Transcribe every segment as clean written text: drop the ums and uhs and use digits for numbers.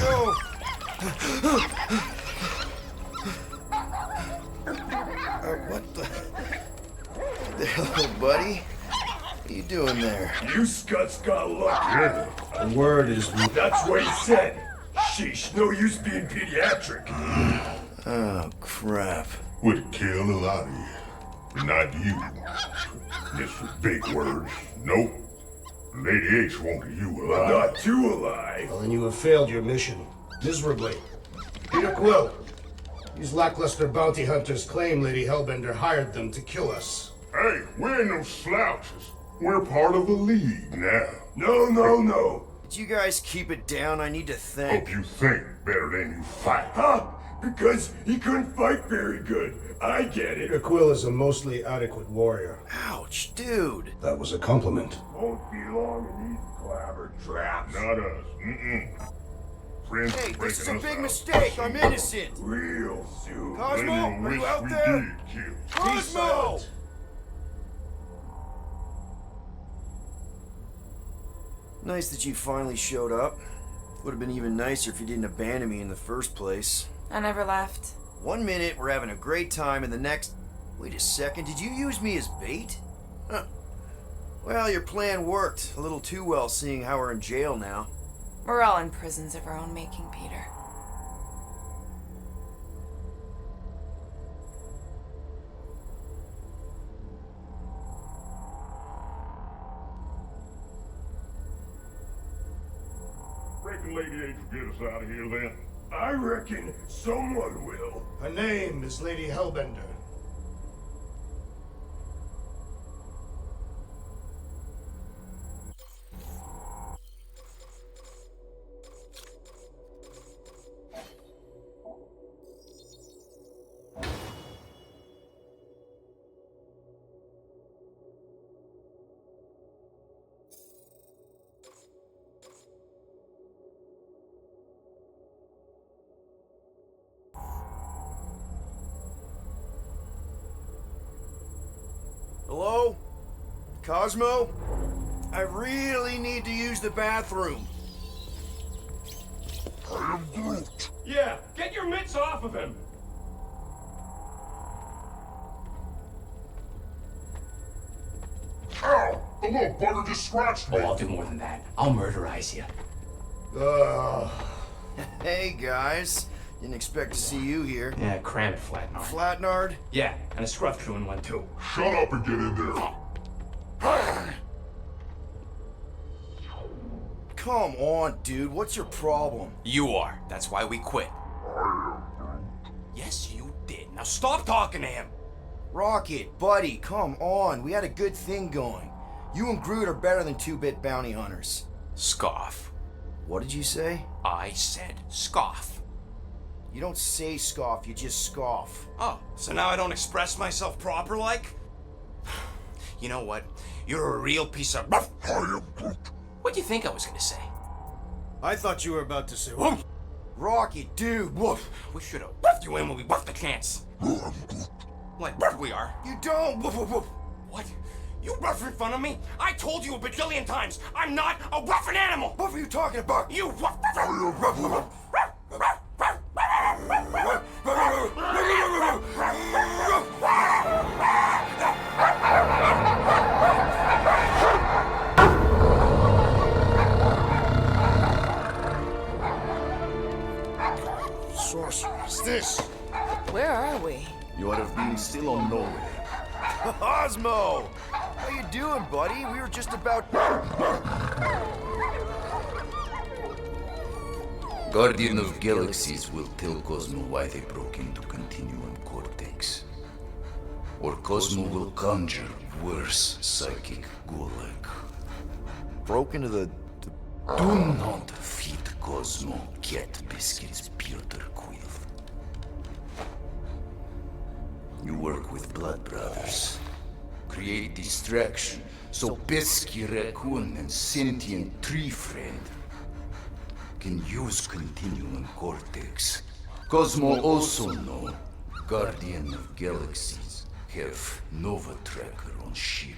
go! What the hell, buddy? What are you doing there? You scuts got lucky. The word is... That's what he said. Sheesh, no use being pediatric. Oh, crap. Would kill a lot of you. But not you. Just for big words. Nope. Lady H wanted you alive. Not too alive. Well, then you have failed your mission. Miserably. Peter Quill. These lackluster bounty hunters claim Lady Hellbender hired them to kill us. Hey, we ain't no slouches. We're part of the League now. No. Did you guys keep it down? I need to think. Hope you think better than you fight. Huh? Because he couldn't fight very good. I get Peter it. Quill is a mostly adequate warrior. Ouch, dude. That was a compliment. Won't be long in these clabber traps. Not us. Mm-mm. Friends Hey, are this is a breaking us big out. mistake. I'm innocent. Real soon. Cosmo, Maybe are wish you out we there? did kill. Cosmo! Nice that you finally showed up. Would have been even nicer if you didn't abandon me in the first place. I never left. 1 minute, we're having a great time, and the next... Wait a second, did you use me as bait? Huh. Well, your plan worked. A little too well, seeing how we're in jail now. We're all in prisons of our own making, Peter. Reckon Lady H will get us out of here then. I reckon someone will. Her name is Lady Hellbender. Hello? Cosmo? I really need to use the bathroom. I am Groot. Yeah, get your mitts off of him. Ow! The little bugger just scratched me. Oh, I'll do more than that. I'll murderize you. Hey, guys. Didn't expect to see you here. Yeah, cram it, Flatnard. Flatnard? Yeah, and a scruff crew in one too. Shut up and get in there. Come on, dude. What's your problem? You are. That's why we quit. Yes, you did. Now stop talking to him. Rocket, buddy, come on. We had a good thing going. You and Groot are better than two-bit bounty hunters. Scoff. What did you say? I said scoff. You don't say scoff, you just scoff. Oh, so now I don't express myself proper like? You know what? You're a real piece of... I am Groot. What'd you think I was gonna say? I thought you were about to say, whoop! Rocket, dude, woof. We should've wuffed you in when we wuffed the chance. I am Groot. Like, wuff we are. You don't, woof, woof, woof. What? You rough in front of me? I told you a bajillion times, I'm not a ruffin' animal! What are you talking about? You ruff... Sorceress, this. Where are we? You have been still on nowhere. Cosmo! How you doing, buddy? We were just about... Guardian of Galaxies will tell Cosmo why they broke into Continuum Cortex. Or Cosmo will conjure worse psychic gulag. Broke into the... Do not feed Cosmo cat biscuits, Peter Quill. You work with Blood Brothers. Create distraction so Pesky Raccoon and Sentient Tree Friend can use Continuum Cortex. Cosmo also know Guardian of Galaxies have Nova Tracker on ship.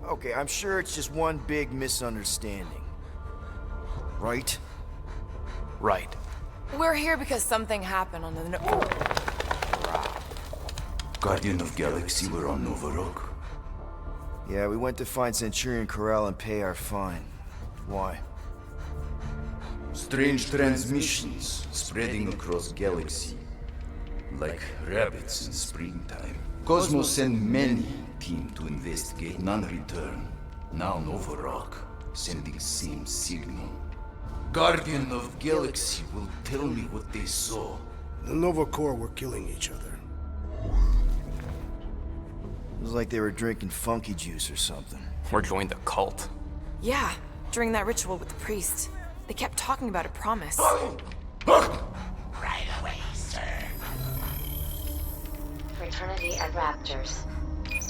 Okay, I'm sure it's just one big misunderstanding. Right? Right. We're here because something happened on the Guardian of Galaxy were on Nova Rock. Yeah, we went to find Centurion Corral and pay our fine. Why? Strange transmissions spreading across galaxy. Like rabbits in springtime. Cosmo sent many team to investigate, none return. Now Nova Rock, sending same signal. Guardian of Galaxy will tell me what they saw. The Nova Corps were killing each other. It was like they were drinking funky juice or something. Or joined the cult. Yeah, during that ritual with the priest. They kept talking about a promise. Right away, sir. Fraternity of Raptors.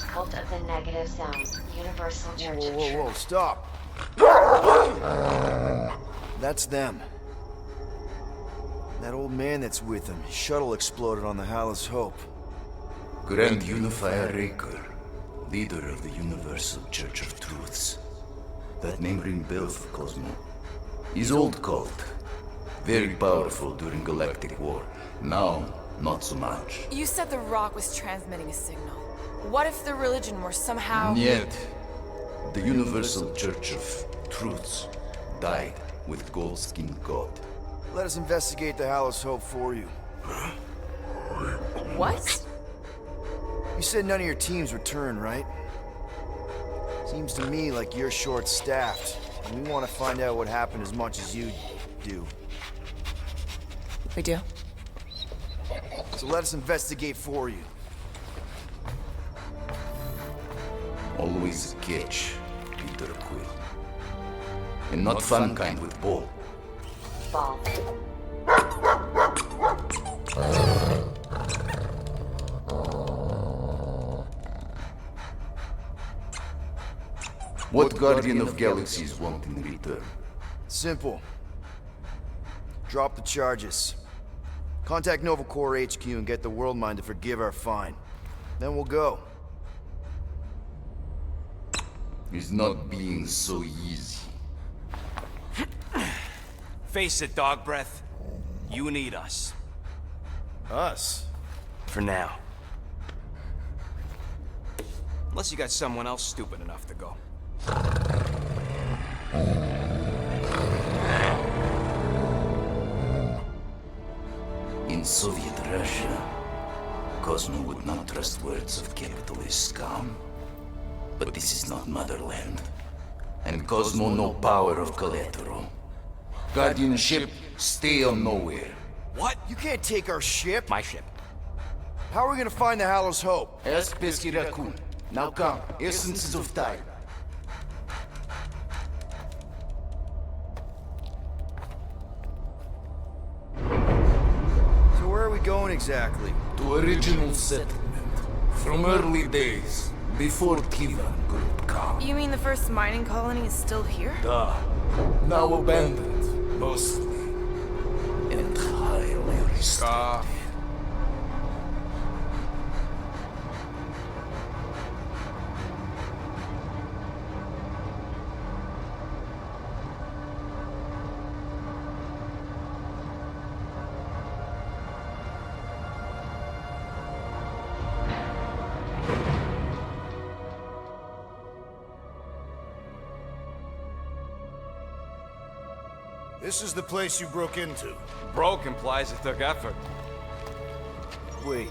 Cult of the Negative Zone. Universal Church of Whoa, Truth. stop! That's them. That old man that's with them. His shuttle exploded on the Hallis Hope. Grand Unifier Raker, leader of the Universal Church of Truths. That name ring bell for Cosmo. His old cult. Very powerful during Galactic War. Now, not so much. You said the rock was transmitting a signal. What if the religion were somehow... Yet, the Universal Church of Truths died with Goldskin God. Let us investigate the Hallis Hope for you. What? You said none of your teams returned, right? Seems to me like you're short-staffed, and we want to find out what happened as much as you do. We do? So let us investigate for you. Always a catch, Peter Quill. And not fun kind with Ball. Ball. What Guardian of Galaxies want in return? Simple. Drop the charges. Contact Nova Corps HQ and get the World Mind to forgive our fine. Then we'll go. It's not being so easy. Face it, dog breath. You need us. Us? For now. Unless you got someone else stupid enough to go. In Soviet Russia, Cosmo would not trust words of capitalist scum. But this is not motherland. And Cosmo no power of collateral. Guardianship, stay on nowhere. What? You can't take our ship? My ship. How are we gonna find the Hallis Hope? Ask Pesky Raccoon. Now come, essences of time. So where are we going exactly? To original settlement. From early days. Before Kivan Group come. You mean the first mining colony is still here? Duh. Now abandoned, mostly. Entirely restored. This is the place you broke into. Broke implies it took effort. Wait,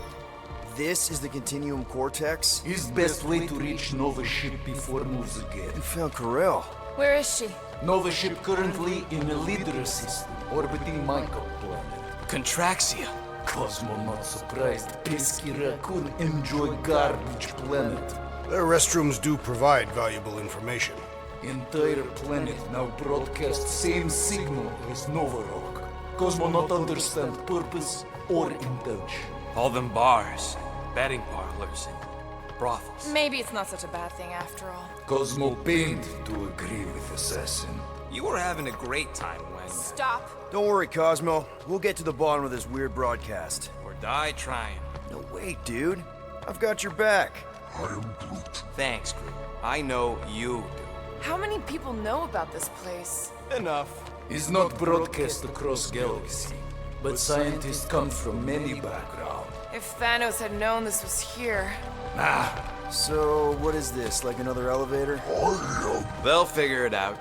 this is the Continuum Cortex? Is best way to reach Nova ship before moves again. You found Corel. Where is she? Nova ship currently in a leader system, orbiting Michael planet. Contraxia. Cosmo not surprised. Pesky Raccoon enjoy garbage planet. Their restrooms do provide valuable information. Entire planet now broadcast same signal as Nova Rock. Cosmo not understand purpose or intention. All them bars, betting parlors, and brothels. Maybe it's not such a bad thing after all. Cosmo pained to agree with Assassin. You were having a great time when... Stop. Don't worry, Cosmo. We'll get to the bottom of this weird broadcast. Or die trying. No, wait, dude. I've got your back. I am Groot. Thanks, Groot. I know you do. How many people know about this place? Enough. Is not broadcast across galaxy, but scientists come from many backgrounds. If Thanos had known this was here. Nah, So, what is this? Like another elevator? They'll figure it out.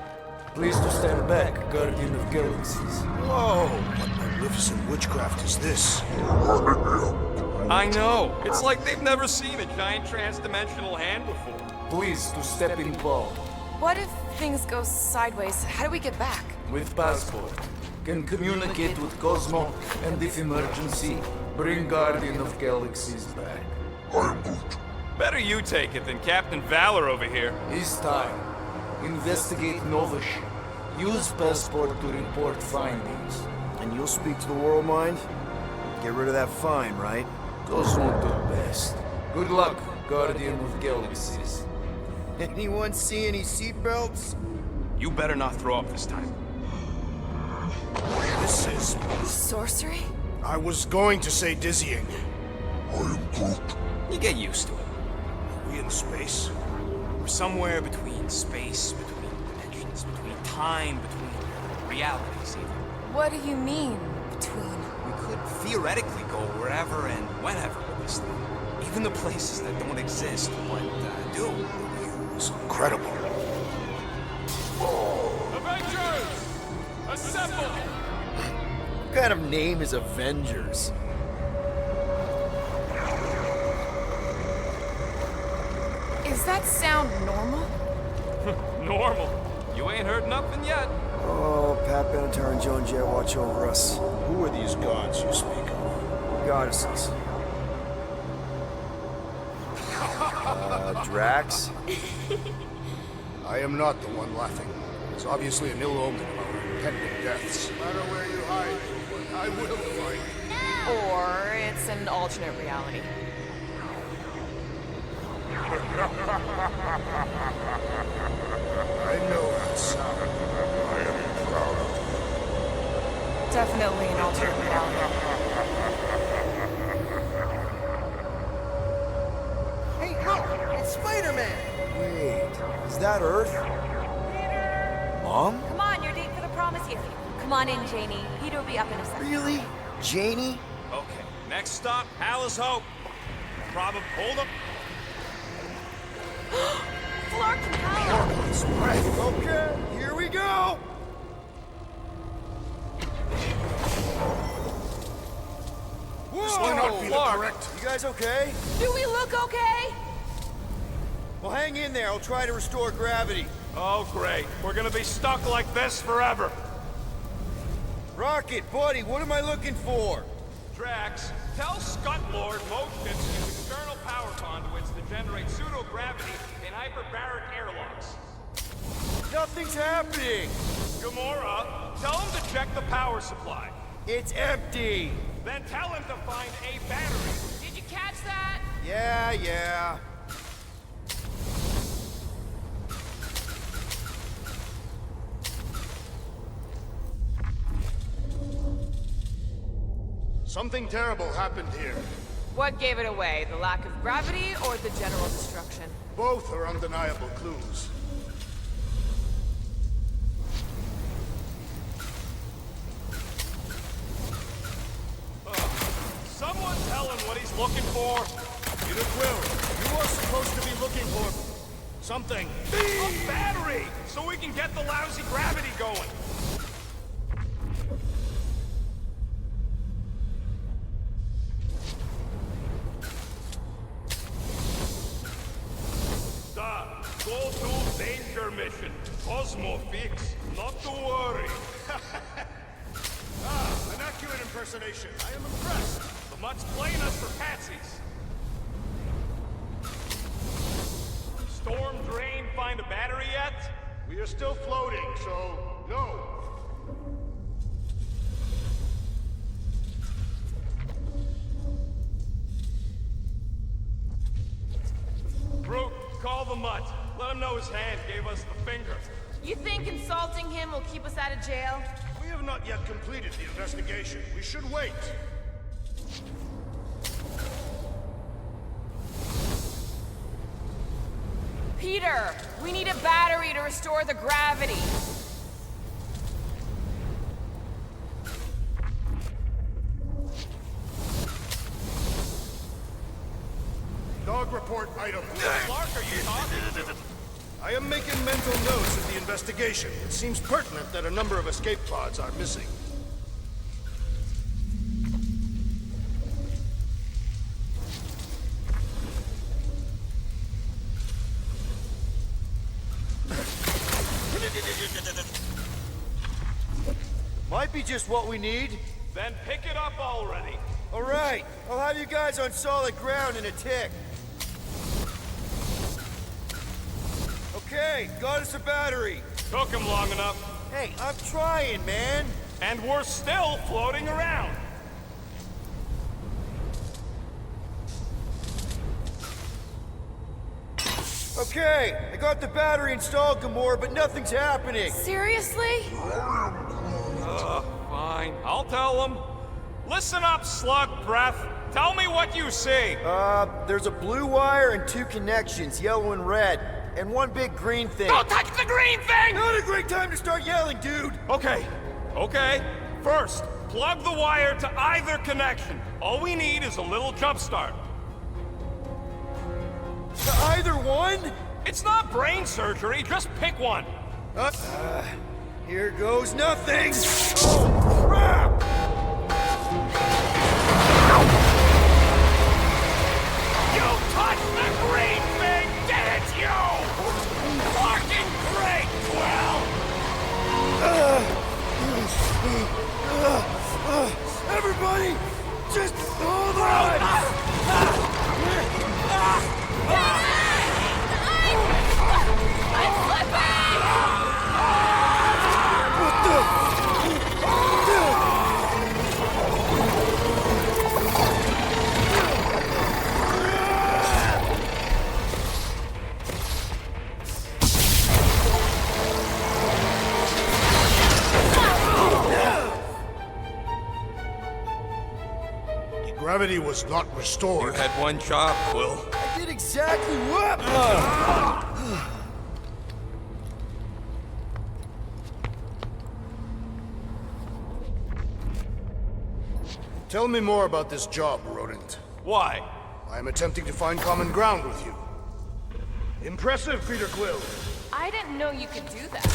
please to stand back, Guardian of Galaxies. Whoa! What magnificent witchcraft is this? I know. It's like they've never seen a giant trans-dimensional hand before. Please to step in palm. What if things go sideways? How do we get back? With passport. Can communicate with Cosmo, and if emergency, bring Guardian of Galaxies back. I am Groot. Better you take it than Captain Valor over here. It's time. Investigate Nova ship. Use passport to report findings. And you'll speak to the world mind? Get rid of that fine, right? Cosmo do best. Good luck, Guardian of Galaxies. Anyone see any seatbelts? You better not throw up this time. This is... Sorcery? I was going to say dizzying. I am Groot. You get used to it. Are we in space? We're somewhere between space, between dimensions, between time, between realities even. What do you mean, between? We could theoretically go wherever and whenever with this thing. Even the places that don't exist, but do. It's incredible. Avengers! Assemble! What kind of name is Avengers? Is that sound normal? Normal. You ain't heard nothing yet. Oh, Pat Benatar and Joan Jett watch over us. Who are these gods you speak of? Goddesses. Drax? I am not the one laughing. It's obviously an ill omen of our impending deaths. No matter where you hide, I will find you. Or it's an alternate reality. I know that sound. I am proud of Definitely an alternate reality. Hey, look! It's Spider-Man! Wait, is that Earth? Mom? Come on, your date for the prom is here. Come on in, Janie. Peter will be up in a second. Really? Janie? Okay, next stop, Palace Hope. Hold up. Flark and Paolo. Okay, here we go! Whoa! This might not be the Clark, correct... You guys okay? Do we look okay? Well, hang in there. I'll try to restore gravity. Oh, great. We're gonna be stuck like this forever. Rocket, buddy, what am I looking for? Drax, tell Scutlord motions use external power conduits to generate pseudo-gravity in hyperbaric airlocks. Nothing's happening. Gamora, tell him to check the power supply. It's empty. Then tell him to find a battery. Did you catch that? Yeah. Something terrible happened here. What gave it away? The lack of gravity or the general destruction? Both are undeniable clues. Someone tell him what he's looking for. Peter Quill, you are supposed to be looking for... something. A battery! So we can get the lousy gravity going. Go to danger mission. Cosmo fix. Not to worry. An accurate impersonation. I am impressed. The Mutt's playing us for patsies. Storm drain find a battery yet? We are still floating, so... no. Groot, call the Mutt. Let him know his hand gave us the finger. You think insulting him will keep us out of jail? We have not yet completed the investigation. We should wait. Peter, we need a battery to restore the gravity. Dog report item. Clark, are you talking? I am making mental notes of the investigation. It seems pertinent that a number of escape pods are missing. Might be just what we need. Then pick it up already. All right, I'll have you guys on solid ground in a tick. Okay, got us a battery. Took him long enough. Hey, I'm trying, man. And we're still floating around. Okay, I got the battery installed, Gamora, but nothing's happening. Seriously? Fine. I'll tell them. Listen up, slug breath. Tell me what you see. There's a blue wire and 2 connections, yellow and red, and 1 big green thing. Don't touch the green thing! Not a great time to start yelling, dude! Okay. First, plug the wire to either connection. All we need is a little jump start. To either one? It's not brain surgery, just pick one. Here goes nothing! Oh, crap! You touched the green thing, didn't you? Fucking great, Quill! Everybody, just hold on! Gravity was not restored. You had one job, Quill. I did exactly what? Tell me more about this job, Rodent. Why? I am attempting to find common ground with you. Impressive, Peter Quill. I didn't know you could do that.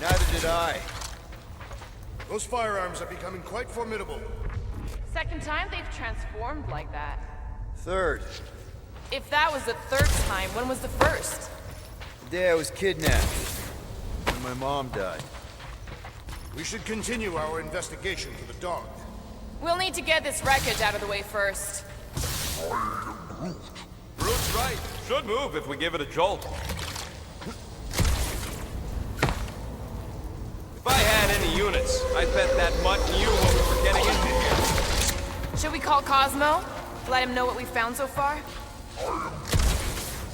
Neither did I. Those firearms are becoming quite formidable. Second time they've transformed like that. Third, If that was the third time, when was the first? the day I was kidnapped. When my mom died. We should continue our investigation to the dog. We'll need to get this wreckage out of the way first. Groot's right. Should move if we give it a jolt. If I had any units, I'd bet that mutt knew what we were getting into here. Should we call Cosmo? Let him know what we found so far?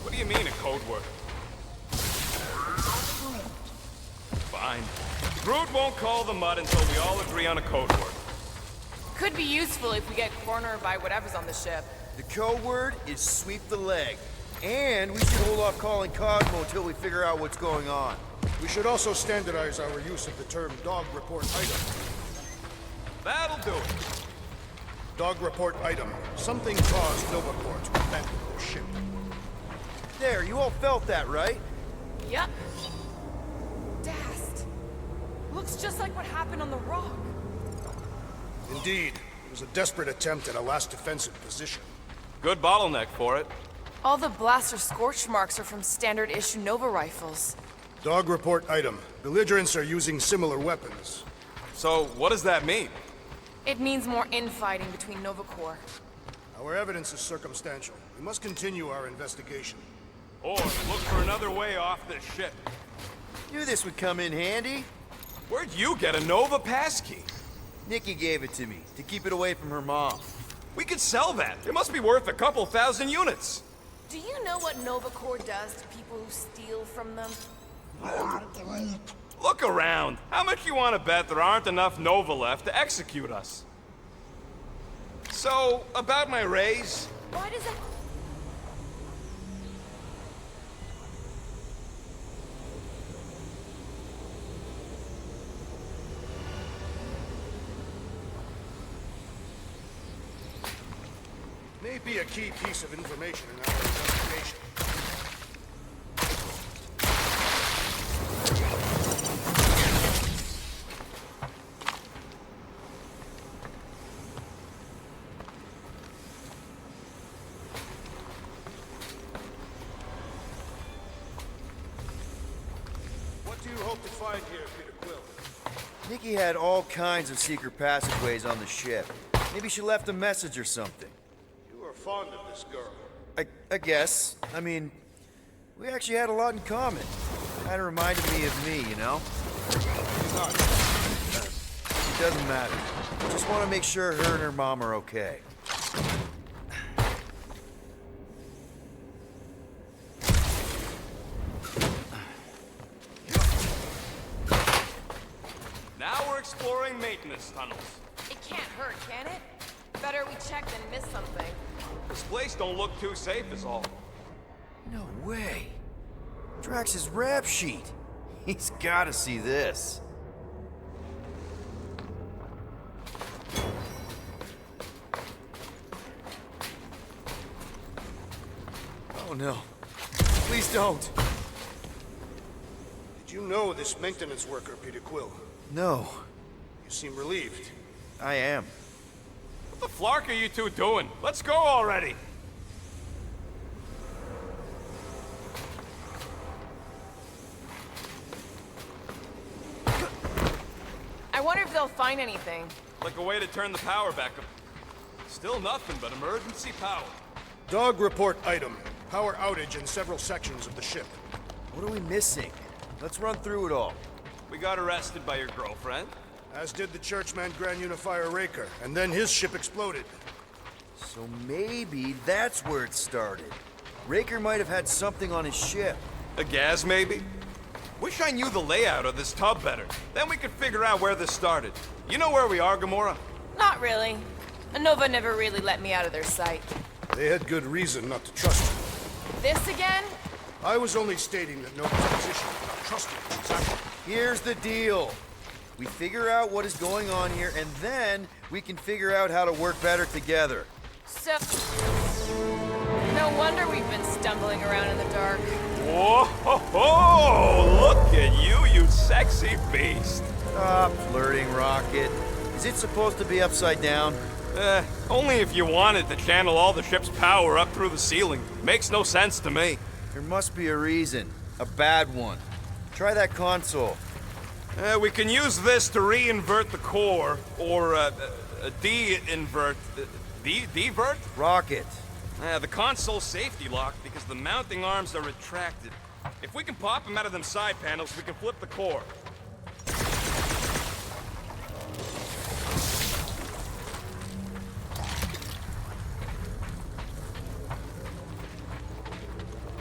What do you mean, a code word? Fine. Groot won't call the mud until we all agree on a code word. Could be useful if we get cornered by whatever's on the ship. The code word is sweep the leg. And we should hold off calling Cosmo until we figure out what's going on. We should also standardize our use of the term dog report item. That'll do it. Dog report item. Something caused Novacore to abandon their ship. There, you all felt that, right? Yep. Dast. Looks just like what happened on the rock. Indeed, it was a desperate attempt at a last defensive position. Good bottleneck for it. All the blaster scorch marks are from standard issue Nova rifles. Dog report item. Belligerents are using similar weapons. So, what does that mean? It means more infighting between Nova Corps. Our evidence is circumstantial. We must continue our investigation. Or look for another way off this ship. Knew this would come in handy. Where'd you get a Nova passkey? Nikki gave it to me, to keep it away from her mom. We could sell that. It must be worth a couple thousand units. Do you know what Nova Corps does to people who steal from them? Look around. How much you want to bet there aren't enough Nova left to execute us? So, about my raise? Why does that... May be a key piece of information in our investigation. What do you hope to find here, Peter Quill? Nikki had all kinds of secret passageways on the ship. Maybe she left a message or something. You are fond of this girl. I guess. I mean, we actually had a lot in common. Kinda reminded me of me, you know? It doesn't matter. Just want to make sure her and her mom are okay. Now we're exploring maintenance tunnels. It can't hurt, can it? Better we check than miss something. This place don't look too safe is all. No way. Drax's rap sheet. He's gotta see this. Oh no. Please don't. Did you know this maintenance worker, Peter Quill? No. You seem relieved. I am. What the flark are you two doing? Let's go already! I wonder if they'll find anything. Like a way to turn the power back up. Still nothing but emergency power. Dog report item. Power outage in several sections of the ship. What are we missing? Let's run through it all. We got arrested by your girlfriend. As did the Churchman Grand Unifier Raker, and then his ship exploded. So maybe that's where it started. Raker might have had something on his ship. A gas, maybe? Wish I knew the layout of this tub better. Then we could figure out where this started. You know where we are, Gamora? Not really. Nova never really let me out of their sight. They had good reason not to trust him. This again? I was only stating that Nova's position was not trusted. Exactly. Here's the deal. We figure out what is going on here, and then we can figure out how to work better together. So... no wonder we've been stumbling around in the dark. Whoa, ho, ho! Look at you sexy beast. Stop flirting, Rocket. Is it supposed to be upside down? Only if you wanted to channel all the ship's power up through the ceiling. Makes no sense to me. There must be a reason. A bad one. Try that console. We can use this to re-invert the core, or de-invert... Divert? Rocket. The console's safety locked because the mounting arms are retracted. If we can pop them out of them side panels, we can flip the core.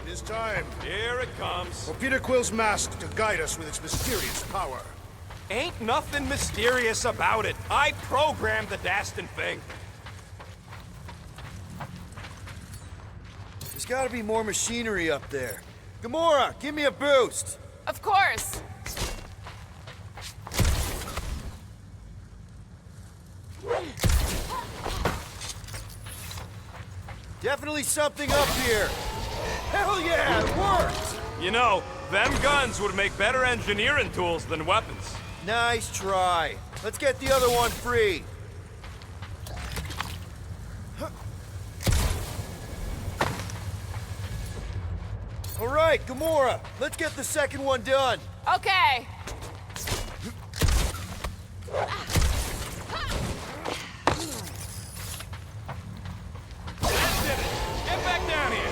It is time Here it comes. for Peter Quill's mask to guide us with its mysterious power. Ain't nothing mysterious about it. I programmed the dastin' thing. There's gotta be more machinery up there. Gamora, give me a boost! Of course! Definitely something up here! Hell yeah, it worked! You know, them guns would make better engineering tools than weapons. Nice try. Let's get the other one free. All right, Gamora, let's get the second one done. Okay! That did it. Get back down here.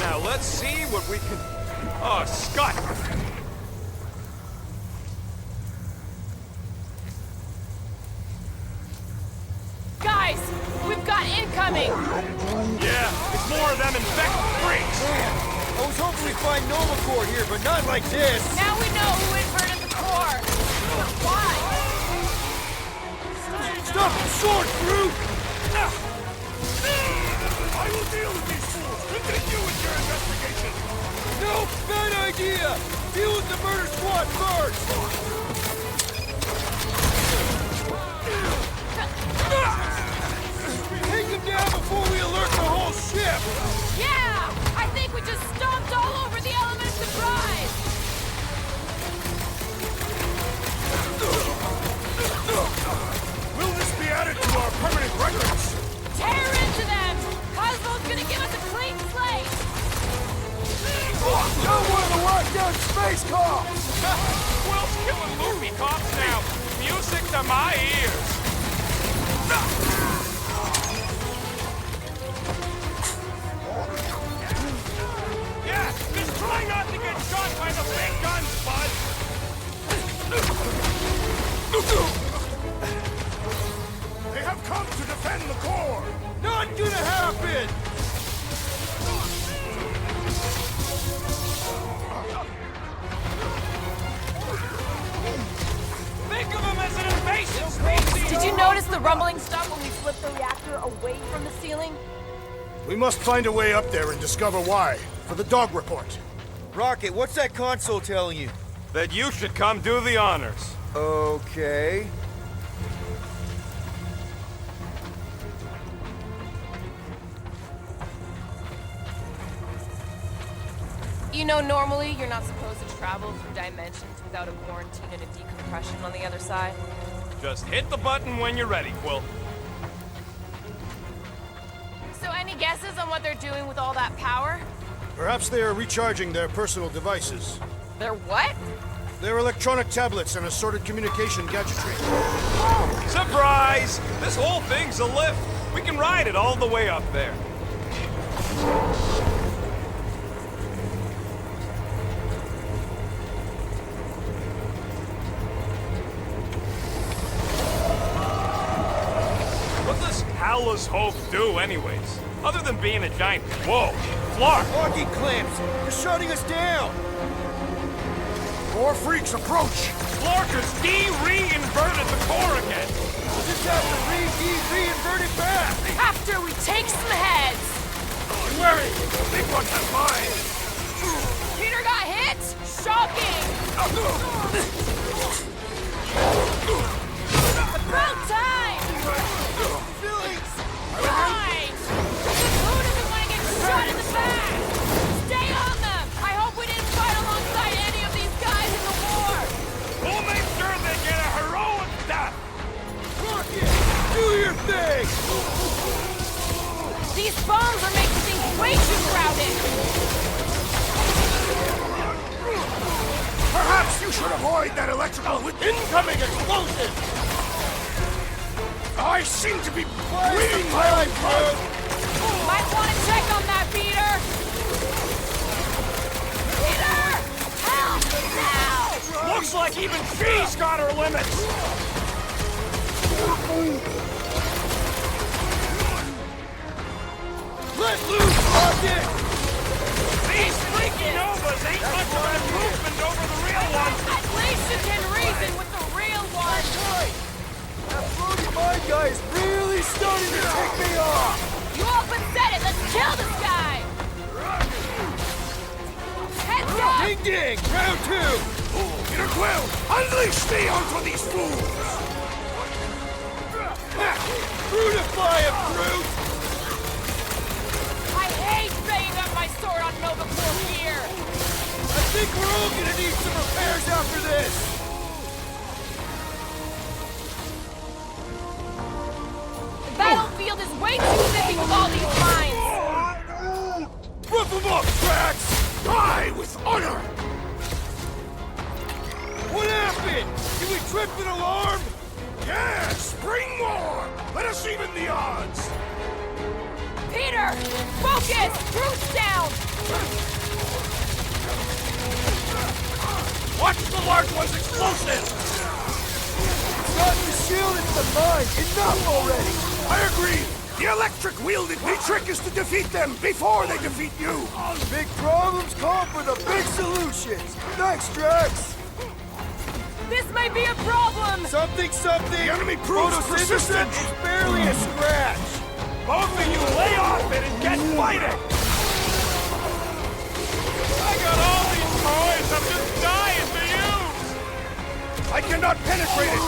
Now let's see what we can... Oh, Scott! Guys, we've got incoming! Yeah, it's more of them infected freaks! Man, I was hoping we'd find Nova Corps here, but not like this. Now we know who inverted the core! But why? Stop the sword, Groot! I will deal with these fools! Continue with your investigation! No, bad idea! Deal with the murder squad first! Take him down before we alert the whole ship! Yeah! I think we just stomped all over the element of surprise! Will this be added to our permanent records? Tear into them! Cosmo's gonna give us a clean slate! You're one of the lockdown space cops! Will's killing loopy cops now! Music to my ears! Yeah, just try not to get shot by the big guns, bud! They have come to defend the core! Not gonna happen! Think of them as an invasive species! Did you notice the rumbling stuff when we flipped the reactor away from the ceiling? We must find a way up there and discover why, for the dog report. Rocket, what's that console telling you? That you should come do the honors. Okay. You know, normally you're not supposed to travel through dimensions without a quarantine and a decompression on the other side. Just hit the button when you're ready, Quill. So any guesses on what they're doing with all that power? Perhaps they are recharging their personal devices. They're what? Their electronic tablets and assorted communication gadgetry. Surprise! This whole thing's a lift. We can ride it all the way up there. What does Howler's Hope do anyways? Other than being a giant... Whoa! Flark! Locking clamps! They're shutting us down! More freaks approach! Flark has de-reinverted the core again! We'll just have to re-invert it back! After we take some heads! Don't worry! The big one has mine! Peter got hit? Shocking! About time! Feelings! Right! Who doesn't want to get shot in the back? Stay on them! I hope we didn't fight alongside any of these guys in the war! We'll make sure they get a heroic death! Rocket! Do your thing! These bombs are making things way too crowded! Perhaps you should avoid that electrical with incoming explosion! I seem to be bleeding my own blood! Might want to check on that, Peter! Peter! Help! Now! Looks like even she's got her limits! Let loose, Rocket! These freaky Novas ain't much of an improvement over the real ones! At least you can reason with the real one! That floaty mind guy is really starting to tick me off! You all but said it! Let's kill this guy! Heads up! Ding ding! Round two! Peter Quill, unleash me onto these fools! Brutify him, brute! I hate banging up my sword on Nova Corps gear! I think we're all gonna need some repairs after this! The battlefield is way too busy with all these mines! Rough them up, Drax! Die with honor! What happened? Did we trip an alarm? Yes, bring more! Let us even the odds! Peter! Focus! Bruce down! Watch the large one's explosive! Not the shield, it's the mine! Enough already! I agree! The electric-wielded trick is to defeat them before they defeat you! Big problems call for the big solutions! Thanks, Drax! This may be a problem! Something! The enemy proves persistent! Photosynthesis is barely a scratch! Both of you lay off it and get fighting! I got all these toys I'm just dying to use! I cannot penetrate it!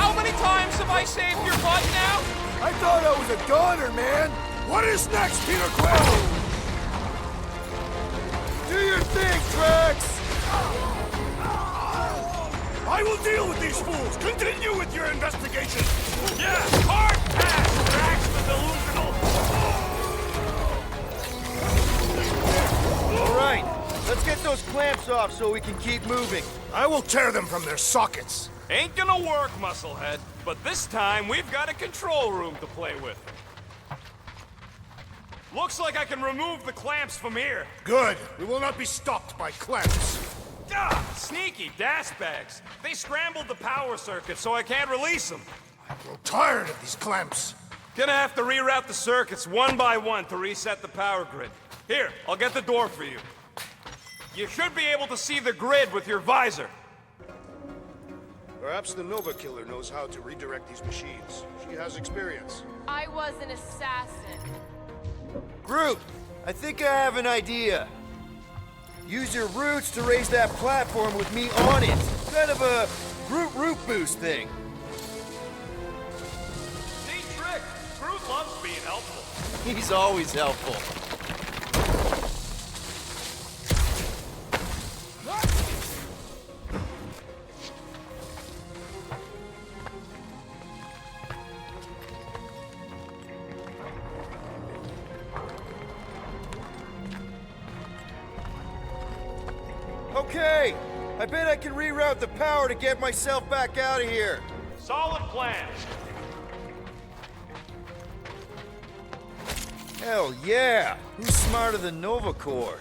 How many times have I saved your butt now? I thought I was a goner, man! What is next, Peter Quill? Do your thing, Drax! I will deal with these fools! Continue with your investigation! Yeah, hard pass, Drax the delusional! All right, let's get those clamps off so we can keep moving. I will tear them from their sockets! Ain't gonna work, Musclehead. But this time, we've got a control room to play with. Looks like I can remove the clamps from here. Good. We will not be stopped by clamps. Ah, sneaky das bags. They scrambled the power circuit, so I can't release them. I grow tired of these clamps. Gonna have to reroute the circuits one by one to reset the power grid. Here, I'll get the door for you. You should be able to see the grid with your visor. Perhaps the Nova Killer knows how to redirect these machines. She has experience. I was an assassin. Groot, I think I have an idea. Use your roots to raise that platform with me on it. Kind of a Groot root boost thing. Neat trick. Groot loves being helpful. He's always helpful. Okay, I bet I can reroute the power to get myself back out of here. Solid plan. Hell yeah! Who's smarter than Nova Corps?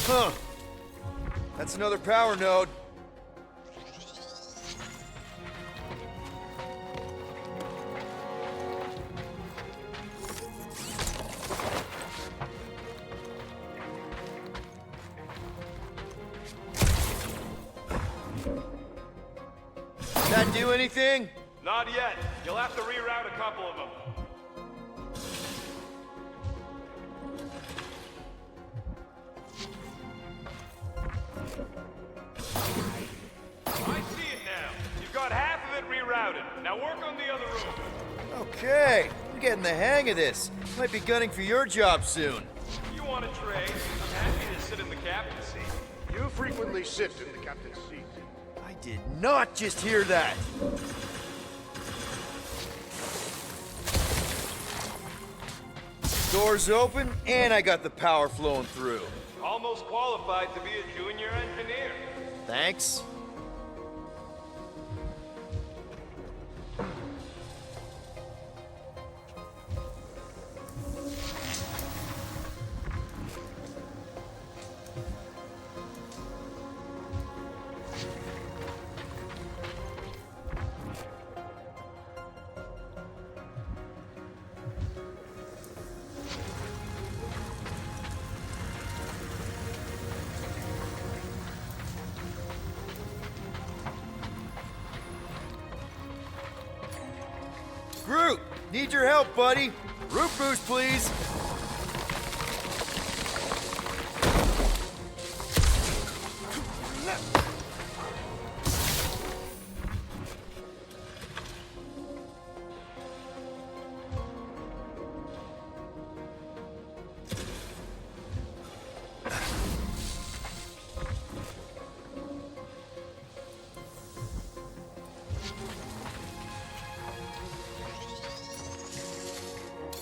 Huh. That's another power node. That do anything? Not yet. You'll have to reroute a couple of them. I see it now. You've got half of it rerouted. Now work on the other room. Okay, I'm getting the hang of this. Might be gunning for your job soon. You want to trade? I'm happy to sit in the captain's seat. You frequently sit in the captain's seat. I did not just hear that. Doors open, and I got the power flowing through. Almost qualified to be a junior engineer. Thanks. Groot, need your help, buddy. Root boost, please.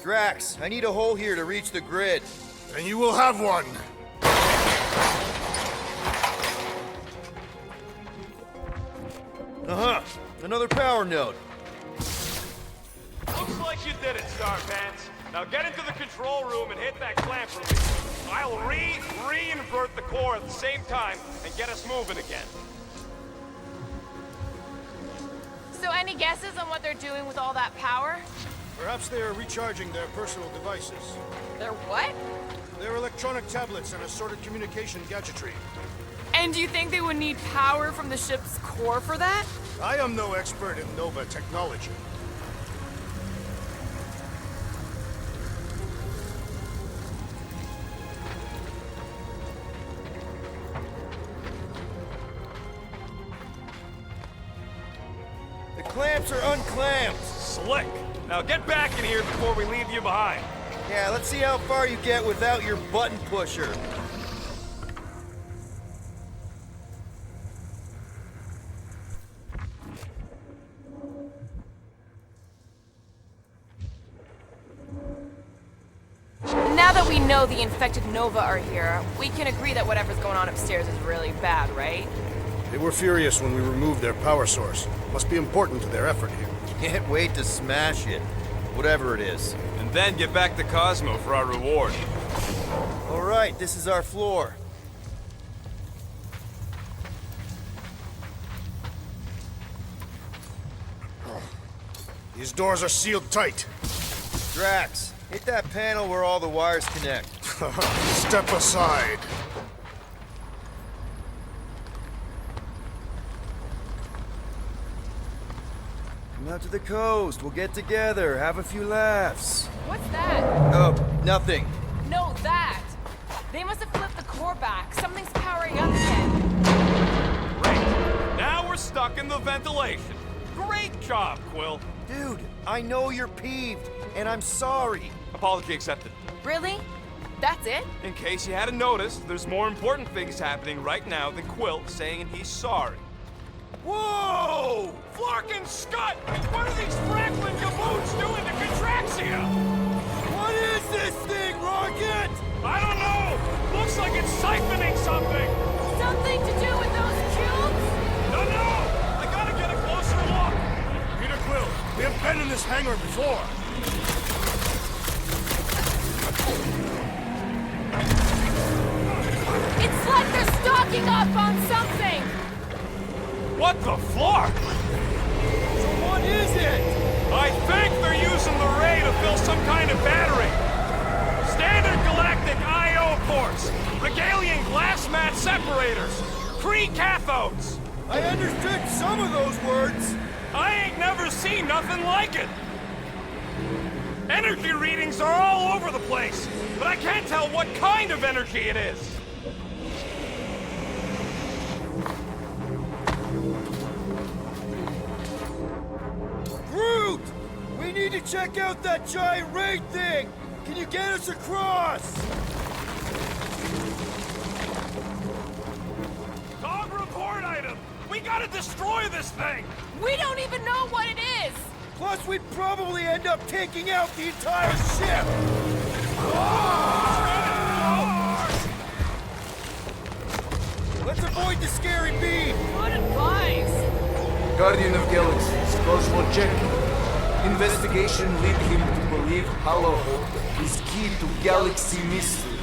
Drax, I need a hole here to reach the grid. And you will have one. Uh-huh. Another power node. Looks like you did it, Starpants. Now get into the control room and hit that clamp for me. I'll re-invert the core at the same time and get us moving again. So any guesses on what they're doing with all that power? Perhaps they are recharging their personal devices. They're what? Their electronic tablets and assorted communication gadgetry. And do you think they would need power from the ship's core for that? I am no expert in Nova technology. The clamps are unclamped. Slick. Now get back in here before we leave you behind. Yeah, let's see how far you get without your button pusher. Now that we know the infected Nova are here, we can agree that whatever's going on upstairs is really bad, right? They were furious when we removed their power source. Must be important to their effort here. Can't wait to smash it. Whatever it is. And then get back to Cosmo for our reward. All right, this is our floor. These doors are sealed tight. Drax, hit that panel where all the wires connect. Step aside. Come out to the coast. We'll get together, have a few laughs. What's that? Oh, nothing. No, that! They must have flipped the core back. Something's powering up again. Great. Now we're stuck in the ventilation. Great job, Quill. Dude, I know you're peeved, and I'm sorry. Apology accepted. Really? That's it? In case you hadn't noticed, there's more important things happening right now than Quill saying he's sorry. Whoa! Flarkin' Scott! What are these Franklin gaboons doing to Contraxia? What is this thing, Rocket? I don't know! Looks like it's siphoning something! Something to do with those cubes? No! I gotta get a closer look! Peter Quill, we have been in this hangar before. It's like they're stocking up on something! What the flark? So what is it? I think they're using the ray to fill some kind of battery. Standard galactic I.O. ports, Regalian glass mat separators, Kree cathodes. I understood some of those words. I ain't never seen nothing like it. Energy readings are all over the place, but I can't tell what kind of energy it is. Groot! We need to check out that giant raid thing! Can you get us across? Dog report item! We gotta destroy this thing! We don't even know what it is! Plus, we'd probably end up taking out the entire ship! Let's avoid the scary beam! Good advice! Guardian of Galaxies, Cosmo checking. Investigation lead him to believe Hollow Hope is key to galaxy mystery.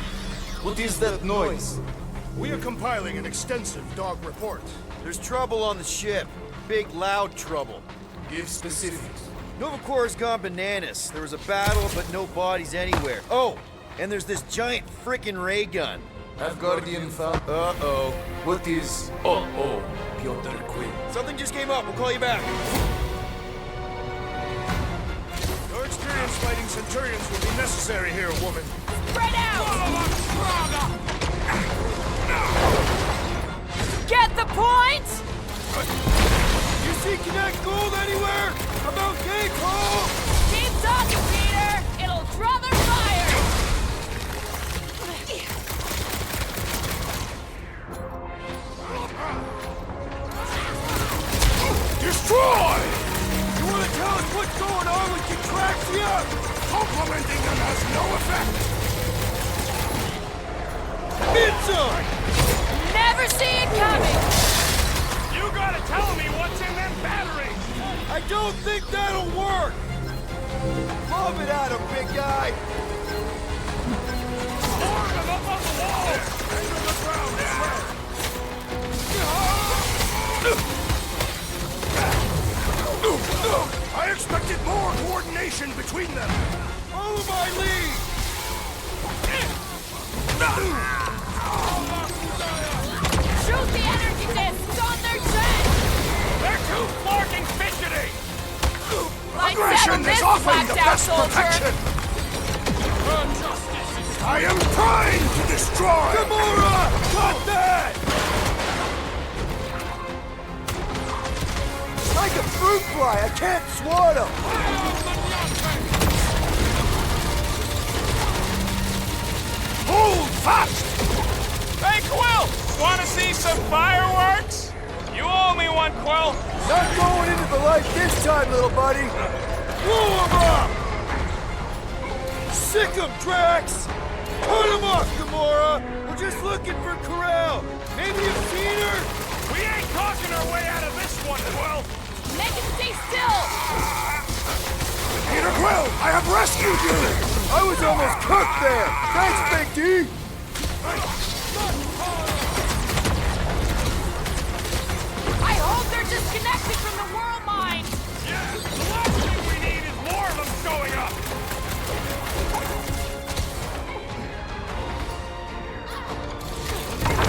What is that noise? We are compiling an extensive dog report. There's trouble on the ship. Big, loud trouble. Give specifics. Nova Corps gone bananas. There was a battle, but no bodies anywhere. Oh, and there's this giant frickin' ray gun. Have Guardian found... Uh-oh. What is... Uh-oh, Piotr Quill? Something just came up. We'll call you back. Your experience fighting Centurions will be necessary here, woman. Spread out! Get the point? You see Connect Gold anywhere? About Gate Hole? Keep talking, Peter! It'll draw their fire! Destroy! You want to tell us what's going on with Contraxia? Complimenting them has no effect! Midsum! Never see it coming! You gotta tell me what's in them batteries! I don't think that'll work! Lob it at him, big guy! Storm them up on the wall! Into the ground as well! I expected more coordination between them! Follow my lead! Shoot the energy discs on their chest! They're too flarking fidgety! Like Aggression this is often whacked the out best soldier! protection! I am trying to destroy! Gamora! Got that! Like a fruit fly, I can't swat him! Hold fast! Hey, Quill! Wanna see some fireworks? You owe me one, Quill. Not going into the light this time, little buddy! Blow him up! Sick him, Drax! Cut him off, Gamora! We're just looking for Corral! Maybe you've seen her? We ain't talking our way out of this one, Quill. Make it stay still! Peter Quill, I have rescued you! I was almost cooked there! Thanks, Big D! I hope they're disconnected from the world mine! Yeah, the last thing we need is more of them showing up.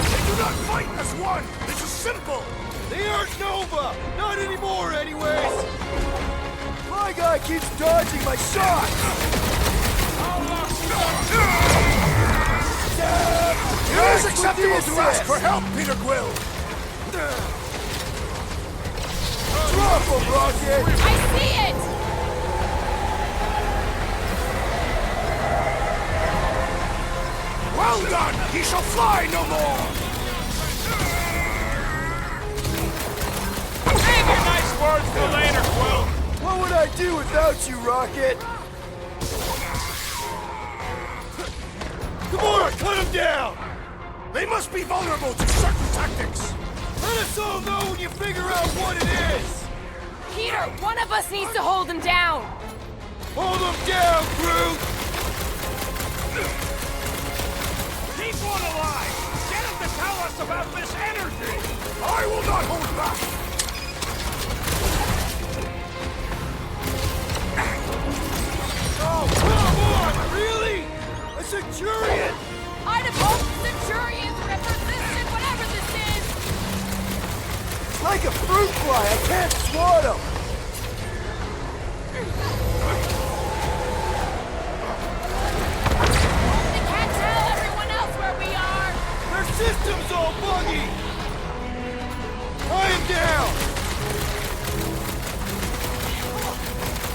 They do not fight as one! This is simple! They aren't Nova! Not anymore, anyways! My guy keeps dodging my shots! It is acceptable to ask for help, Peter Quill! Drop him, Rocket! I see it! Well done! He shall fly no more! Save your nice words for later, Quill. What would I do without you, Rocket? Gamora, cut him down! They must be vulnerable to certain tactics! Let us all know when you figure out what it is! Peter, one of us needs to hold him down. Hold him down, Groot! Keep one alive. Get him to tell us about this energy. I will not hold back! Oh, come on! Really? A Centurion? I'd have hoped the Centurions would have resisted whatever this is! Like a fruit fly, I can't swat him! They can't tell everyone else where we are! Their system's all buggy! I am down!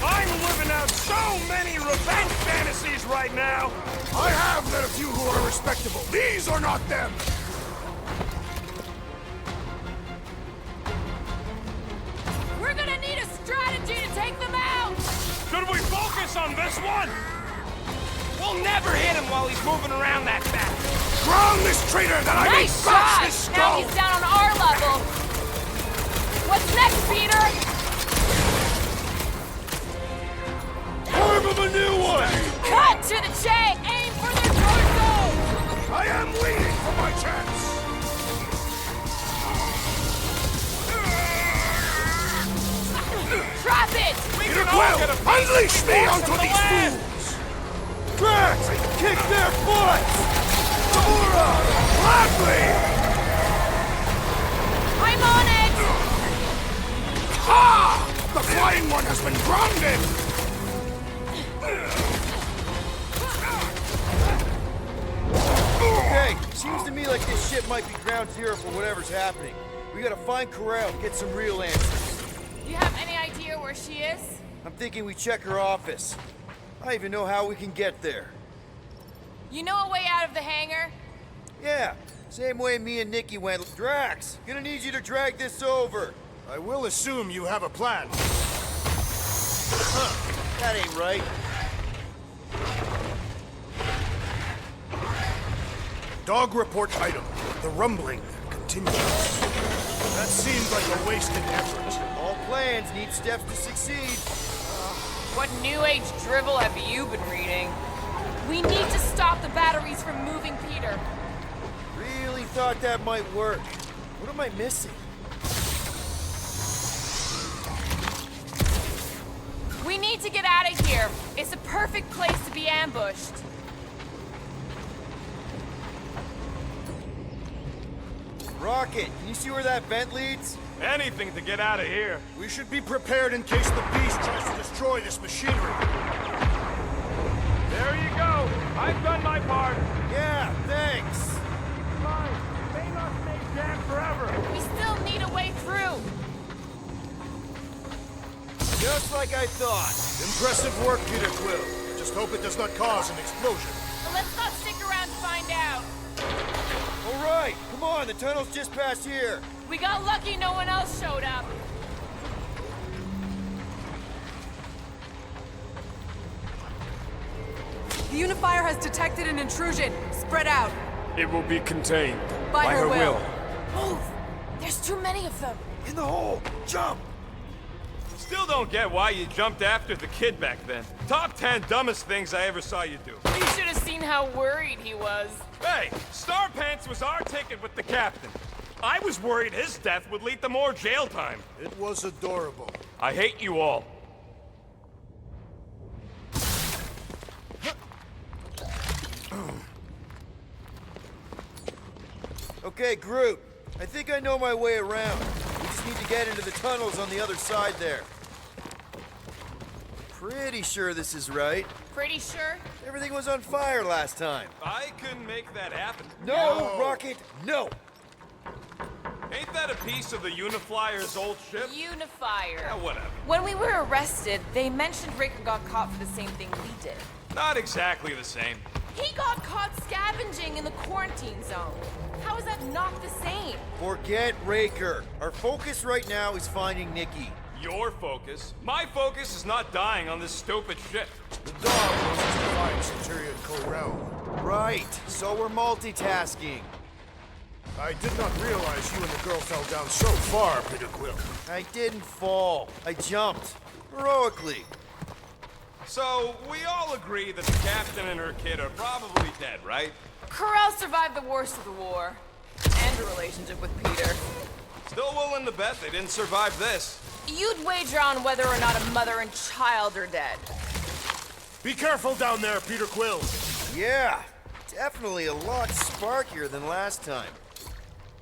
I'm living out so many revenge fantasies right now. I have met a few who are respectable. These are not them! We're gonna need a strategy to take them out! Should we focus on this one? We'll never hit him while he's moving around that fast. Drown this traitor that I may Nice bash shot! his skull! Now he's down on our level. What's next, Peter? Form of a new one! Cut to the chase! Aim for their torso! I am waiting for my chance! Drop it! We Peter can all get Quill, a piece unleash of me the onto force of the these land. fools! Drax! Kick their butts! Gamora! Gladly! I'm on it! Ah! The flying one has been grounded! Okay, seems to me like this ship might be ground zero for whatever's happening. We gotta find Corral and get some real answers. You have any idea where she is? I'm thinking we check her office. I even know how we can get there. You know a way out of the hangar? Yeah, same way me and Nikki went. Drax, gonna need you to drag this over. I will assume you have a plan. That ain't right. Dog report item. The rumbling continues. That seems like a wasted effort. All plans need steps to succeed. What new age drivel have you been reading? We need to stop the batteries from moving Peter. Really thought that might work. What am I missing? We need to get out of here. It's a perfect place to be ambushed. Rocket, can you see where that vent leads? Anything to get out of here. We should be prepared in case the beast tries to destroy this machinery. There you go. I've done my part. Yeah, thanks. Fine. May not stay jammed forever. We still need a way through. Just like I thought. Impressive work, Peter Quill. Just hope it does not cause an explosion. Well, let's not stick around to find out. All right, come on, the tunnel's just past here. We got lucky no one else showed up. The Unifier has detected an intrusion. Spread out. It will be contained. By her will. Move! There's too many of them. In the hole, jump! Still don't get why you jumped after the kid back then. Top 10 dumbest things I ever saw you do. You should have seen how worried he was. Hey, Star Pants was our ticket with the captain. I was worried his death would lead to more jail time. It was adorable. I hate you all. Okay, Groot. I think I know my way around. We just need to get into the tunnels on the other side there. Pretty sure this is right. Pretty sure? Everything was on fire last time. I couldn't make that happen. No, Rocket, no! Ain't that a piece of the Uniflyer's old ship? Unifier. Yeah, whatever. When we were arrested, they mentioned Rick got caught for the same thing we did. Not exactly the same. He got caught scavenging in the quarantine zone. How is that not the same? Forget Raker. Our focus right now is finding Nikki. Your focus. My focus is not dying on this stupid ship. The dog was his divine Centurion co-realm. Right, so we're multitasking. I did not realize you and the girl fell down so far, Peter Quill. I didn't fall. I jumped. Heroically. So, we all agree that the captain and her kid are probably dead, right? Corral survived the worst of the war. And a relationship with Peter. Still willing to bet they didn't survive this. You'd wager on whether or not a mother and child are dead. Be careful down there, Peter Quill. Yeah, definitely a lot sparkier than last time.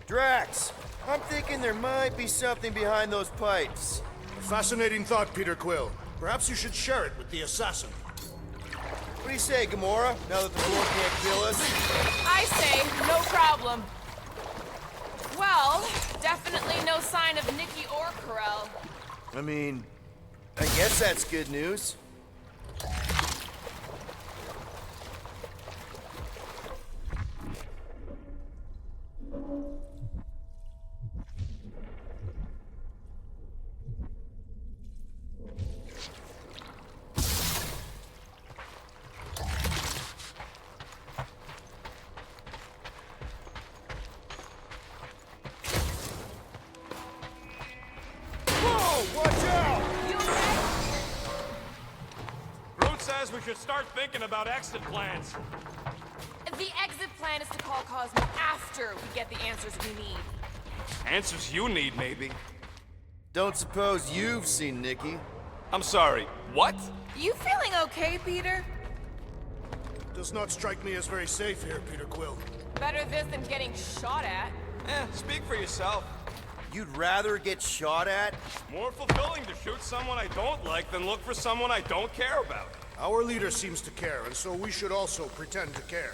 Drax, I'm thinking there might be something behind those pipes. A fascinating thought, Peter Quill. Perhaps you should share it with the assassin. What do you say, Gamora, now that the floor can't kill us? I say, no problem. Well, definitely no sign of Nikki or Corral. I mean, I guess that's good news. We should start thinking about exit plans. The exit plan is to call Cosmo after we get the answers we need. Answers you need, maybe. Don't suppose you've seen Nikki? I'm sorry, what? You feeling okay, Peter? Does not strike me as very safe here, Peter Quill. Better this than getting shot at. Speak for yourself. You'd rather get shot at? More fulfilling to shoot someone I don't like than look for someone I don't care about. Our leader seems to care, and so we should also pretend to care.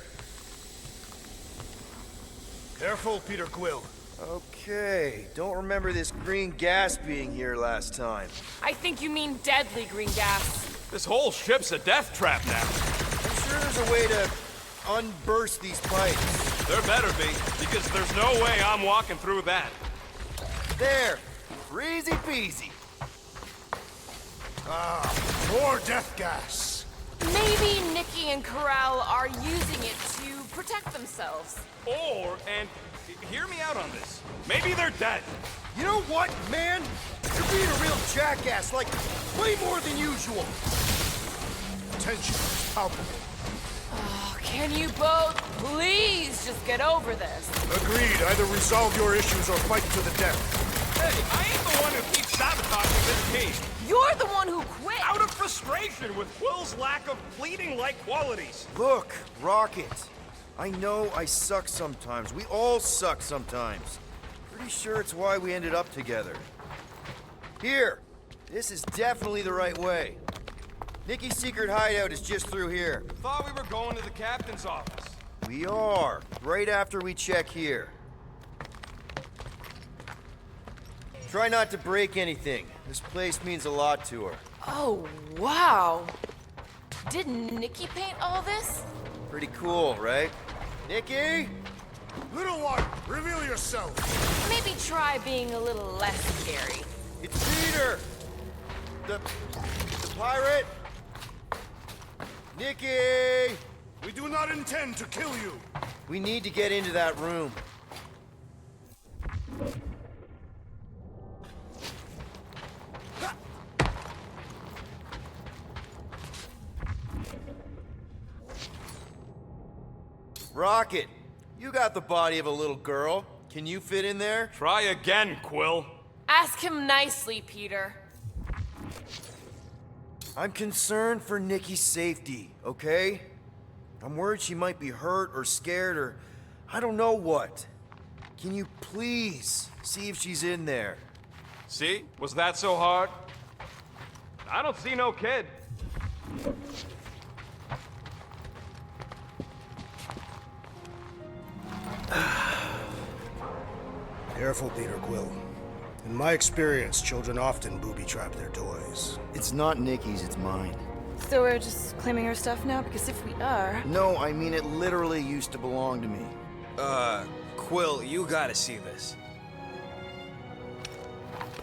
Careful, Peter Quill. Okay, don't remember this green gas being here last time. I think you mean deadly green gas. This whole ship's a death trap now. I'm sure there's a way to unburst these pipes. There better be, because there's no way I'm walking through that. There, easy peasy. Ah, more death gas. Maybe Nikki and Corral are using it to protect themselves. Or, and hear me out on this, maybe they're dead. You know what, man? You're being a real jackass, like, way more than usual. Tension is palpable. Oh, can you both please just get over this? Agreed. Either resolve your issues or fight to the death. Hey, I ain't the one who keeps sabotaging this team. You're the one who quit! Out of frustration with Quill's lack of bleeding-like qualities. Look, Rocket. I know I suck sometimes. We all suck sometimes. Pretty sure it's why we ended up together. Here. This is definitely the right way. Nikki's secret hideout is just through here. Thought we were going to the captain's office. We are. Right after we check here. Try not to break anything. This place means a lot to her. Oh, wow. Did Nikki paint all this? Pretty cool, right? Nikki? Little one, reveal yourself. Maybe try being a little less scary. It's Peter! The pirate? Nikki! We do not intend to kill you. We need to get into that room. Rocket, you got the body of a little girl. Can you fit in there? Try again, Quill. Ask him nicely, Peter. I'm concerned for Nikki's safety, okay? I'm worried she might be hurt or scared or I don't know what. Can you please see if she's in there? See? Was that so hard? I don't see no kid. Careful, Peter Quill. In my experience, children often booby-trap their toys. It's not Nikki's, it's mine. So we're just claiming her stuff now? Because if we are... No, I mean it literally used to belong to me. Quill, you gotta see this.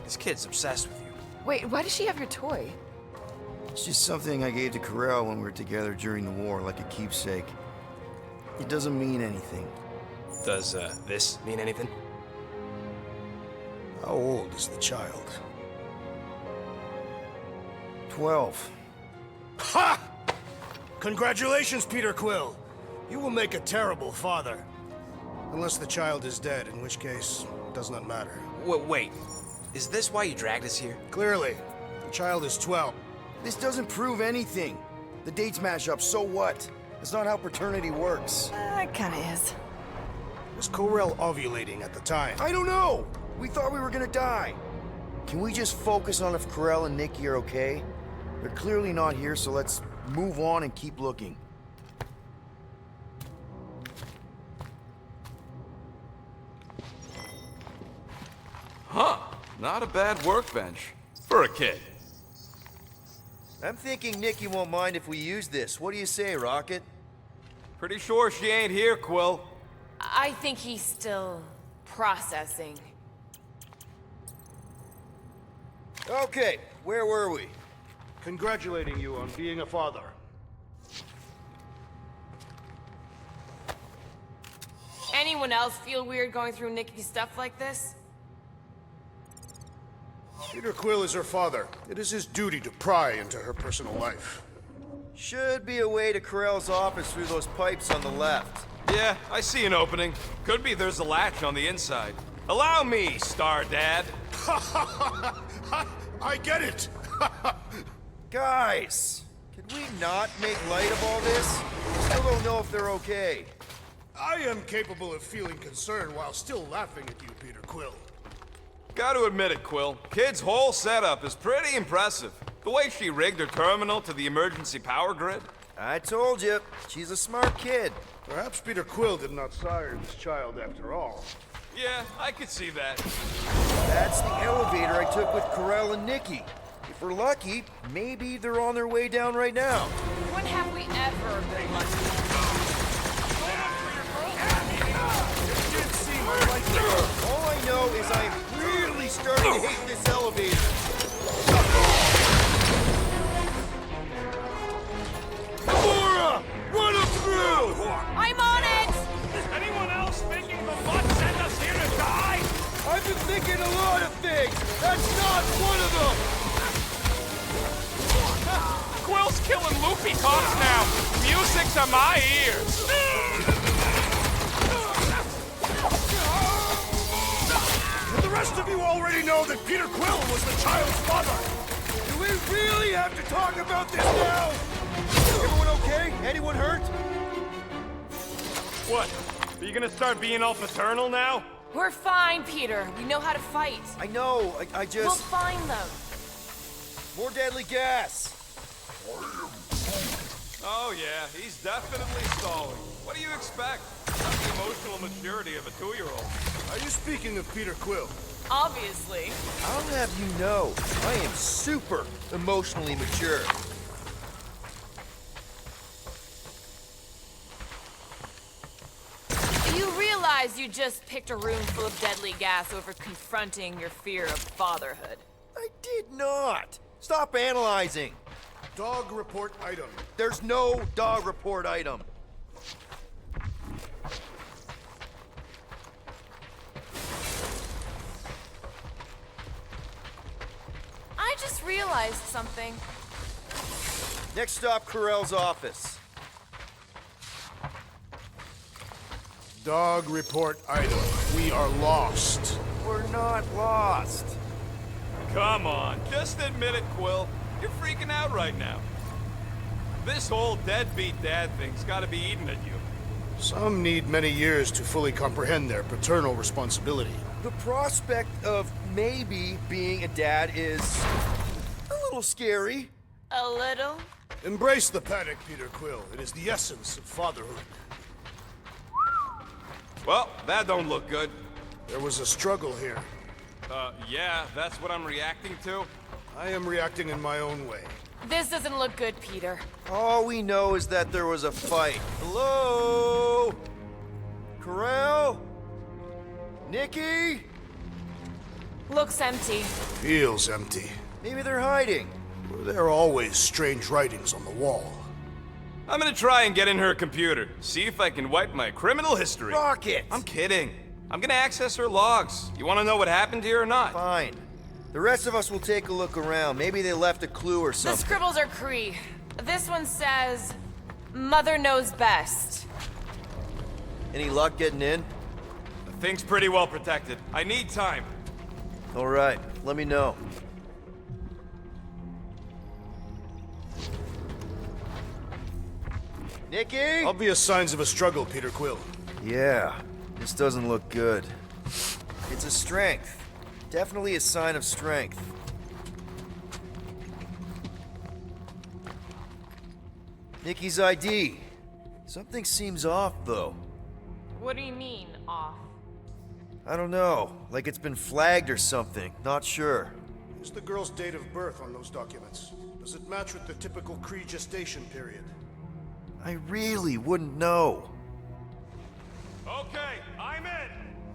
This kid's obsessed with you. Wait, why does she have your toy? It's just something I gave to Corell when we were together during the war, like a keepsake. It doesn't mean anything. Does, this mean anything? How old is the child? 12. Ha! Congratulations, Peter Quill. You will make a terrible father. Unless the child is dead, in which case, it does not matter. Wait. Is this why you dragged us here? Clearly, the child is 12. This doesn't prove anything. The dates match up, so what? That's not how paternity works. It kinda is. Was Corell ovulating at the time? I don't know! We thought we were gonna die. Can we just focus on if Corell and Nikki are okay? They're clearly not here, so let's move on and keep looking. Huh. Not a bad workbench. For a kid. I'm thinking Nikki won't mind if we use this. What do you say, Rocket? Pretty sure she ain't here, Quill. I think he's still processing. Okay, where were we? Congratulating you on being a father. Anyone else feel weird going through Nikki's stuff like this? Peter Quill is her father. It is his duty to pry into her personal life. Should be a way to Corell's office through those pipes on the left. Yeah, I see an opening. Could be there's a latch on the inside. Allow me, Star Dad. I get it! Guys, can we not make light of all this? Still don't know if they're okay. I am capable of feeling concern while still laughing at you, Peter Quill. Gotta admit it, Quill. Kid's whole setup is pretty impressive. The way she rigged her terminal to the emergency power grid. I told you, she's a smart kid. Perhaps Peter Quill did not sire this child after all. Yeah, I could see that. That's the elevator I took with Corell and Nikki. If we're lucky, maybe they're on their way down right now. When have we ever been lucky? It did seem unlikely. All I know is I am really starting to hate this elevator. Laura! Run him through! I'm on it! Is anyone else thinking the bot sent us here to die? I've been thinking a lot of things. That's not one of them. Quill's killing loopy cops now. Music to my ears. The rest of you already know that Peter Quill was the child's father. Do we really have to talk about this now? Everyone okay? Anyone hurt? What? Are you gonna start being all paternal now? We're fine, Peter. We know how to fight. I know, I just... We'll find them. More deadly gas. Oh yeah, he's definitely stalling. What do you expect? Not the emotional maturity of a 2-year-old. Are you speaking of Peter Quill? Obviously. I'll have you know, I am super emotionally mature. You realize you just picked a room full of deadly gas over confronting your fear of fatherhood. I did not. Stop analyzing. Dog report item. There's no dog report item. I just realized something. Next stop, Carell's office. Dog report item. We are lost. We're not lost. Come on, just admit it, Quill. You're freaking out right now. This whole deadbeat dad thing's gotta be eating at you. Some need many years to fully comprehend their paternal responsibility. The prospect of maybe being a dad is a little scary. A little? Embrace the panic, Peter Quill. It is the essence of fatherhood. Well, that don't look good. There was a struggle here. Yeah, that's what I'm reacting to. I am reacting in my own way. This doesn't look good, Peter. All we know is that there was a fight. Hello? Carell? Nikki? Looks empty. Feels empty. Maybe they're hiding. Were there always strange writings on the wall? I'm gonna try and get in her computer, see if I can wipe my criminal history. Rocket! I'm kidding. I'm gonna access her logs. You wanna know what happened here or not? Fine. The rest of us will take a look around. Maybe they left a clue or The something. scribbles are Cree. This one says, Mother knows best. Any luck getting in? The thing's pretty well protected. I need time. All right, let me know. Nikki? Obvious signs of a struggle, Peter Quill. Yeah, this doesn't look good. It's a strength. Definitely a sign of strength. Nikki's ID. Something seems off, though. What do you mean, off? I don't know. Like it's been flagged or something. Not sure. Is the girl's date of birth on those documents? Does it match with the typical Kree gestation period? I really wouldn't know. Okay, I'm in.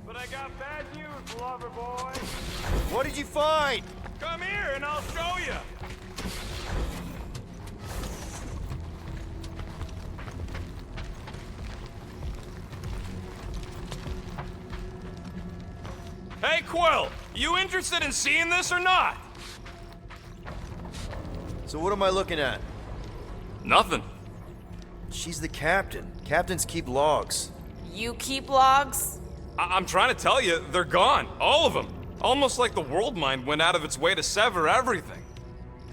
But I got bad news, lover boy. What did you find? Come here and I'll show you. Hey, Quill, you interested in seeing this or not? So what am I looking at? Nothing. She's the captain. Captains keep logs. You keep logs? I'm trying to tell you, they're gone. All of them. Almost like the world mind went out of its way to sever everything.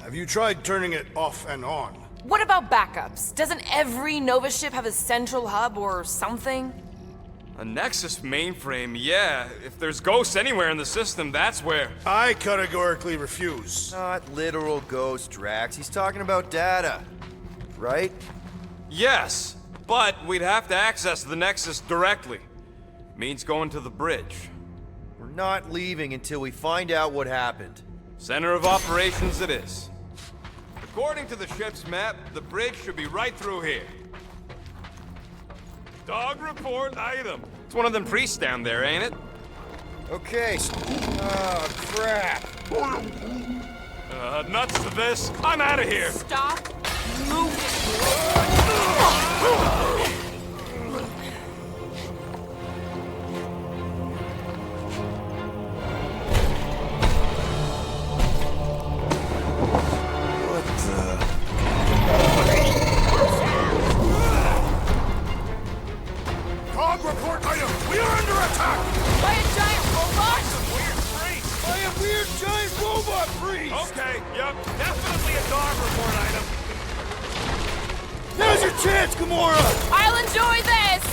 Have you tried turning it off and on? What about backups? Doesn't every Nova ship have a central hub or something? A Nexus mainframe, yeah. If there's ghosts anywhere in the system, that's where. I categorically refuse. Not literal ghost, Drax. He's talking about data. Right? Yes, but we'd have to access the Nexus directly. Means going to the bridge. We're not leaving until we find out what happened. Center of operations it is. According to the ship's map, the bridge should be right through here. Dog report item. It's one of them priests down there, ain't it? Okay. Oh, crap. Nuts to this. I'm out of here. Stop moving. Dog report item! We are under attack! By a giant robot? Weird priest. By a weird giant robot priest! Okay, yep, definitely a dog report item. Now's your chance, Gamora! I'll enjoy this!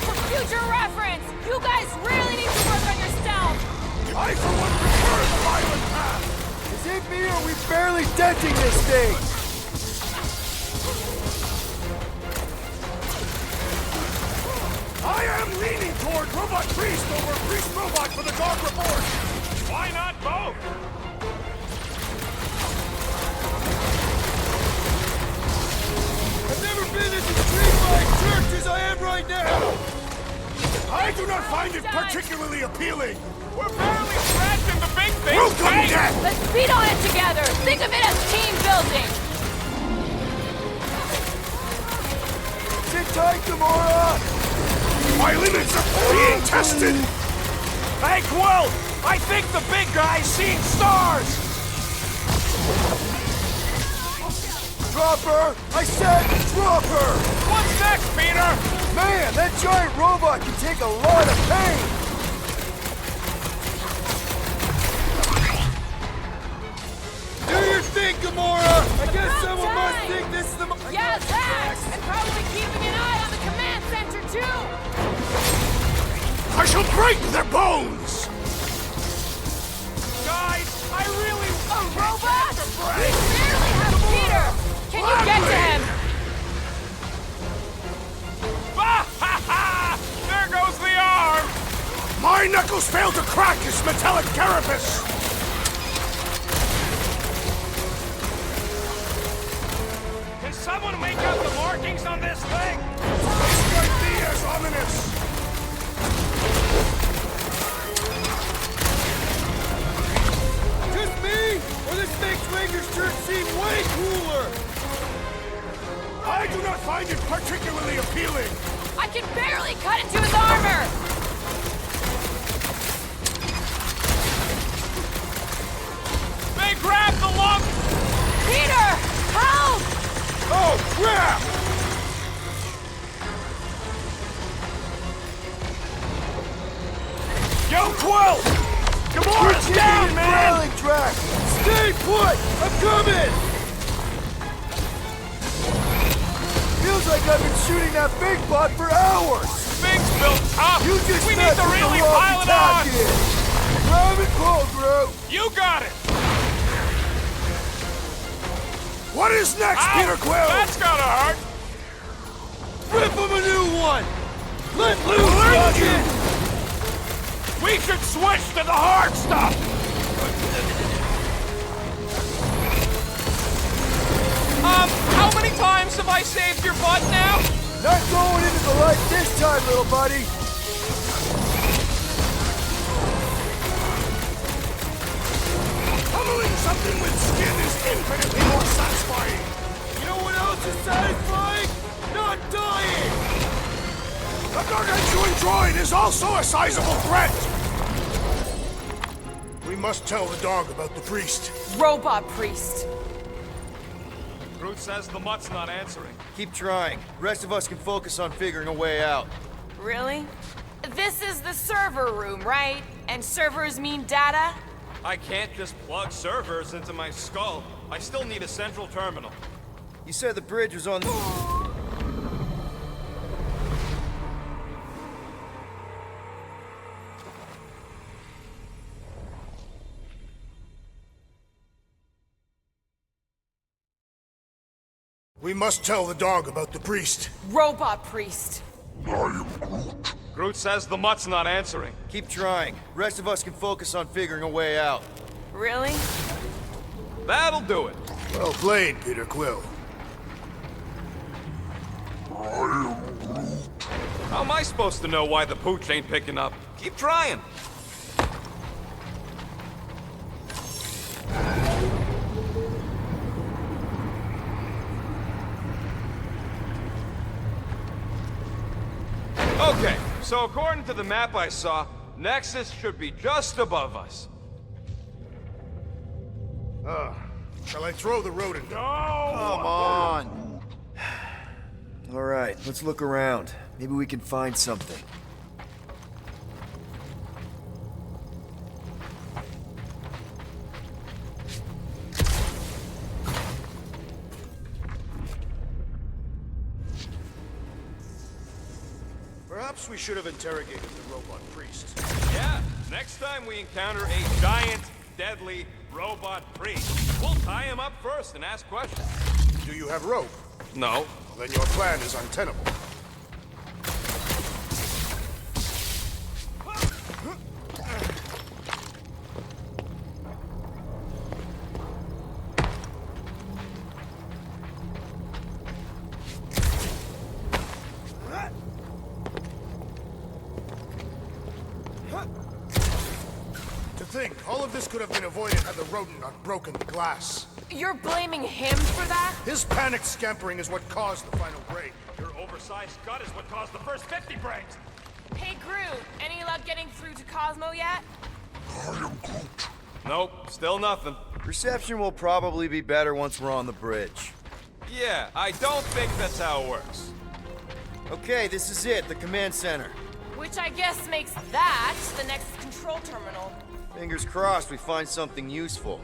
For future reference, you guys really need to work on your stealth! I, for one, prefer the violent path! Is it me or are we barely denting this thing? robot priest over priest robot for the dog report! Why not both? I've never been as intrigued by church as I am right now! I do not find it particularly appealing! We're barely scratching the big thing! Welcome, death! Let's beat on it together! Think of it as team building! Sit tight, Gamora! My limits are being tested! Hey, Quill! I think the big guy's seen stars! Drop her! I said drop her! What's next, Peter? Man, that giant robot can take a lot of pain! Do your thing, Gamora! I guess someone must think this is the... Yeah, that! And probably keeping an eye on the command center, too! I shall break their bones! Guys, I really... A robot? We barely have Peter! Can you get to him? There goes the arm! My knuckles failed to crack his metallic carapace! Can someone make out the markings on this thing? They strike me as ominous! Just me? Or this makes Ranger's church seem way cooler? I do not find it particularly appealing! I can barely cut into his armor! They grabbed the lump! Peter! Help! Oh, crap! Yo, Quill! Gamora's down, man! Railing track! Stay put! I'm coming! Feels like I've been shooting that big bot for hours! Thing's built tough! You just we need to really pile it on! Grab it cold, bro! You got it! What is next, Ow! Peter Quill? That's gotta hurt! Rip him a new one! Let loose, Rocket! We should switch to the hard stuff! How many times have I saved your butt now? Not going into the light this time, little buddy! Pummeling something with skin is infinitely more satisfying! You know what else is satisfying? Not dying! The gargantuan droid is also a sizable threat! We must tell the dog about the priest. Robot priest. Groot says the mutt's not answering. Keep trying. Rest of us can focus on figuring a way out. Really? This is the server room, right? And servers mean data? I can't just plug servers into my skull. I still need a central terminal. You said the bridge was on the... We must tell the dog about the priest. Robot priest. I am Groot. Groot says the mutt's not answering. Keep trying. Rest of us can focus on figuring a way out. Really? That'll do it. Well played, Peter Quill. I am Groot. How am I supposed to know why the pooch ain't picking up? Keep trying. Okay, so according to the map I saw, Nexus should be just above us. Shall I throw the rodent? No! Come on! All right, let's look around. Maybe we can find something. Perhaps we should have interrogated the robot priest. Yeah, next time we encounter a giant, deadly robot priest, we'll tie him up first and ask questions. Do you have rope? No. Then your plan is untenable. could have been avoided had the rodent not broken the glass. You're blaming him for that? His panicked scampering is what caused the final break. Your oversized gut is what caused the first 50 breaks. Hey, Groot, any luck getting through to Cosmo yet? Nope, still nothing. Reception will probably be better once we're on the bridge. Yeah, I don't think that's how it works. Okay, this is it, the command center. Which I guess makes that the next control terminal. Fingers crossed we find something useful.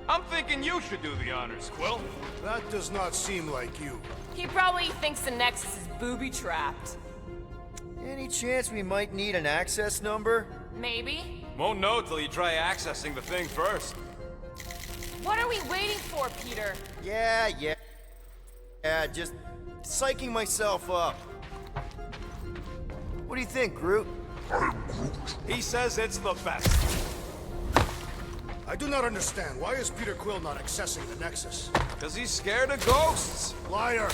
I'm thinking you should do the honors, Quill. That does not seem like you. He probably thinks the Nexus is booby-trapped. Any chance we might need an access number? Maybe. Won't know till you try accessing the thing first. What are we waiting for, Peter? Yeah, just psyching myself up. What do you think, Groot? He says it's the best. I do not understand. Why is Peter Quill not accessing the Nexus? Because he's scared of ghosts. Liar!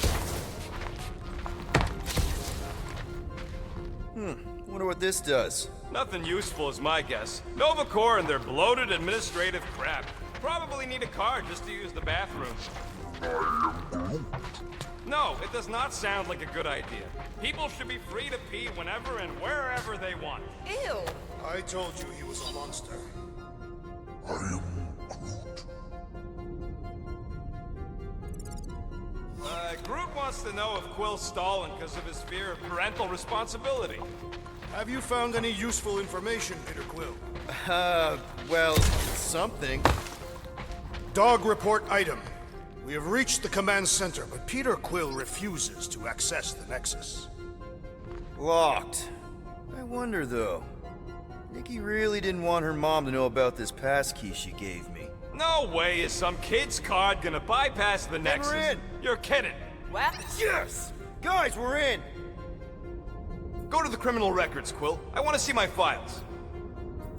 Wonder what this does. Nothing useful is my guess. Nova Corps and their bloated administrative crap. Probably need a card just to use the bathroom. No, it does not sound like a good idea. People should be free to pee whenever and wherever they want. Ew. I told you he was a monster. Groot wants to know if Quill's stalling because of his fear of parental responsibility. Have you found any useful information, Peter Quill? Well, something. Dog report item. We have reached the command center, but Peter Quill refuses to access the Nexus. Locked. I wonder, though. Nikki really didn't want her mom to know about this passkey she gave me. No way is some kid's card gonna bypass the Nexus. We're in. You're kidding. What? Yes! Guys, we're in! Go to the criminal records, Quill. I want to see my files.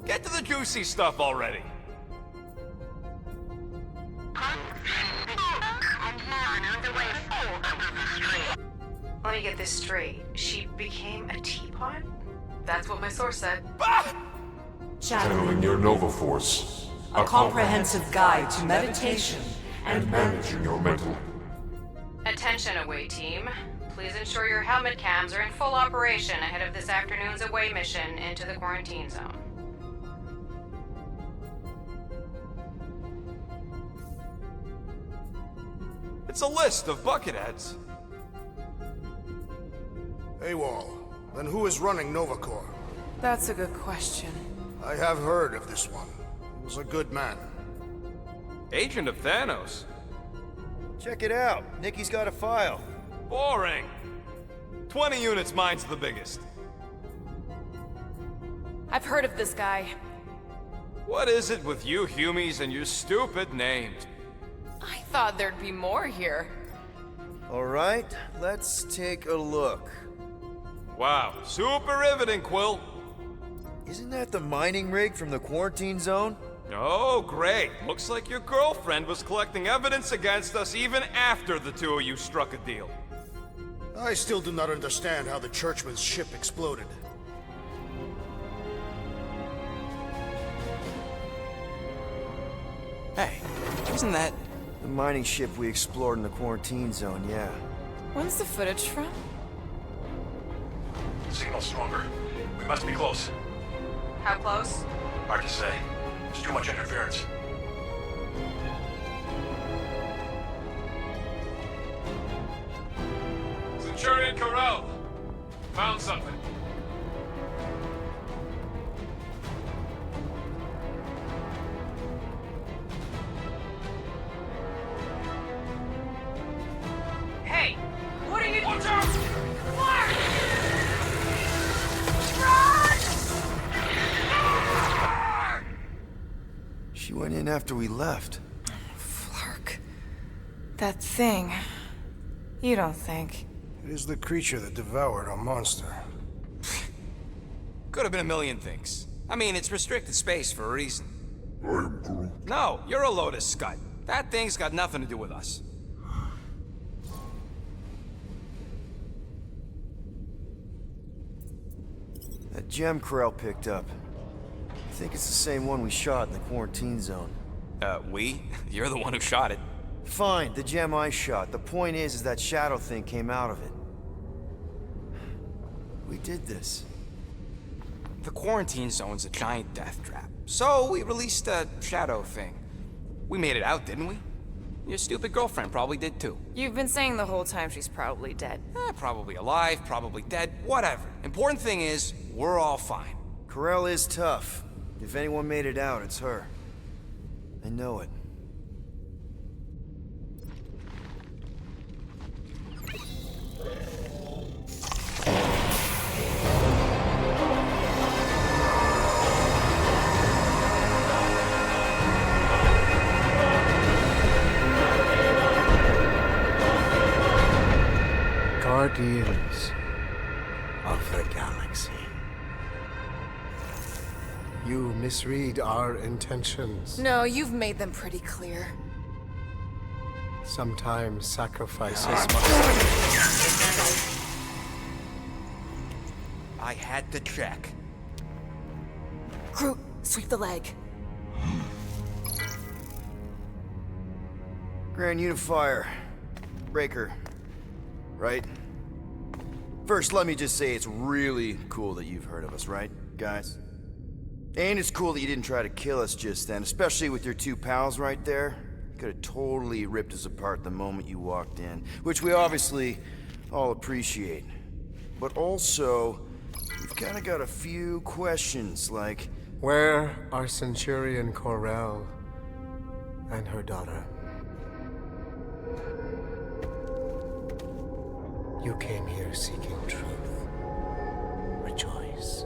Get to the juicy stuff already. Let me get this straight. She became a teapot? That's what my source said. Channeling your Nova Force. A comprehensive guide to meditation and managing your mental. Attention, away team. Please ensure your helmet cams are in full operation ahead of this afternoon's away mission into the quarantine zone. It's a list of bucketheads. AWOL. Then who is running Nova Corps? That's a good question. I have heard of this one. He was a good man. Agent of Thanos. Check it out. Nikki's got a file. Boring. 20 units, mine's the biggest. I've heard of this guy. What is it with you Humies and your stupid names? I thought there'd be more here. All right, let's take a look. Wow, super riveting, Quill. Isn't that the mining rig from the quarantine zone? Oh, great. Looks like your girlfriend was collecting evidence against us even after the two of you struck a deal. I still do not understand how the Churchman's ship exploded. Hey, isn't that... The mining ship we explored in the quarantine zone, yeah. When's the footage from? Signal stronger. We must be close. How close? Hard to say. There's too much interference. Centurion Corral. Found something. Hey, what are you... Watch out! She went in after we left. Flark. That thing. You don't think. It is the creature that devoured our monster. Could have been a million things. I mean, it's restricted space for a reason. I am Groot. No, you're a Lotus Scud. That thing's got nothing to do with us. That gem Corral picked up. I think it's the same one we shot in the quarantine zone. We? You're the one who shot it. Fine, the gem I shot. The point is that shadow thing came out of it. We did this. The quarantine zone's a giant death trap. So we released a shadow thing. We made it out, didn't we? Your stupid girlfriend probably did too. You've been saying the whole time she's probably dead. Probably alive, probably dead, whatever. Important thing is, we're all fine. Corell is tough. If anyone made it out, it's her. I know it. Guardians of the Galaxy. You misread our intentions. No, you've made them pretty clear. Sometimes sacrifices I had to check. Groot, sweep the leg. Grand Unifier. Breaker. Right? First, let me just say it's really cool that you've heard of us, right, guys? And it's cool that you didn't try to kill us just then, especially with your two pals right there. Could have totally ripped us apart the moment you walked in, which we obviously all appreciate. But also, we've kind of got a few questions, like... Where are Centurion Corell and her daughter? You came here seeking truth. Rejoice.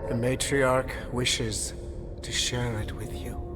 The matriarch wishes to share it with you.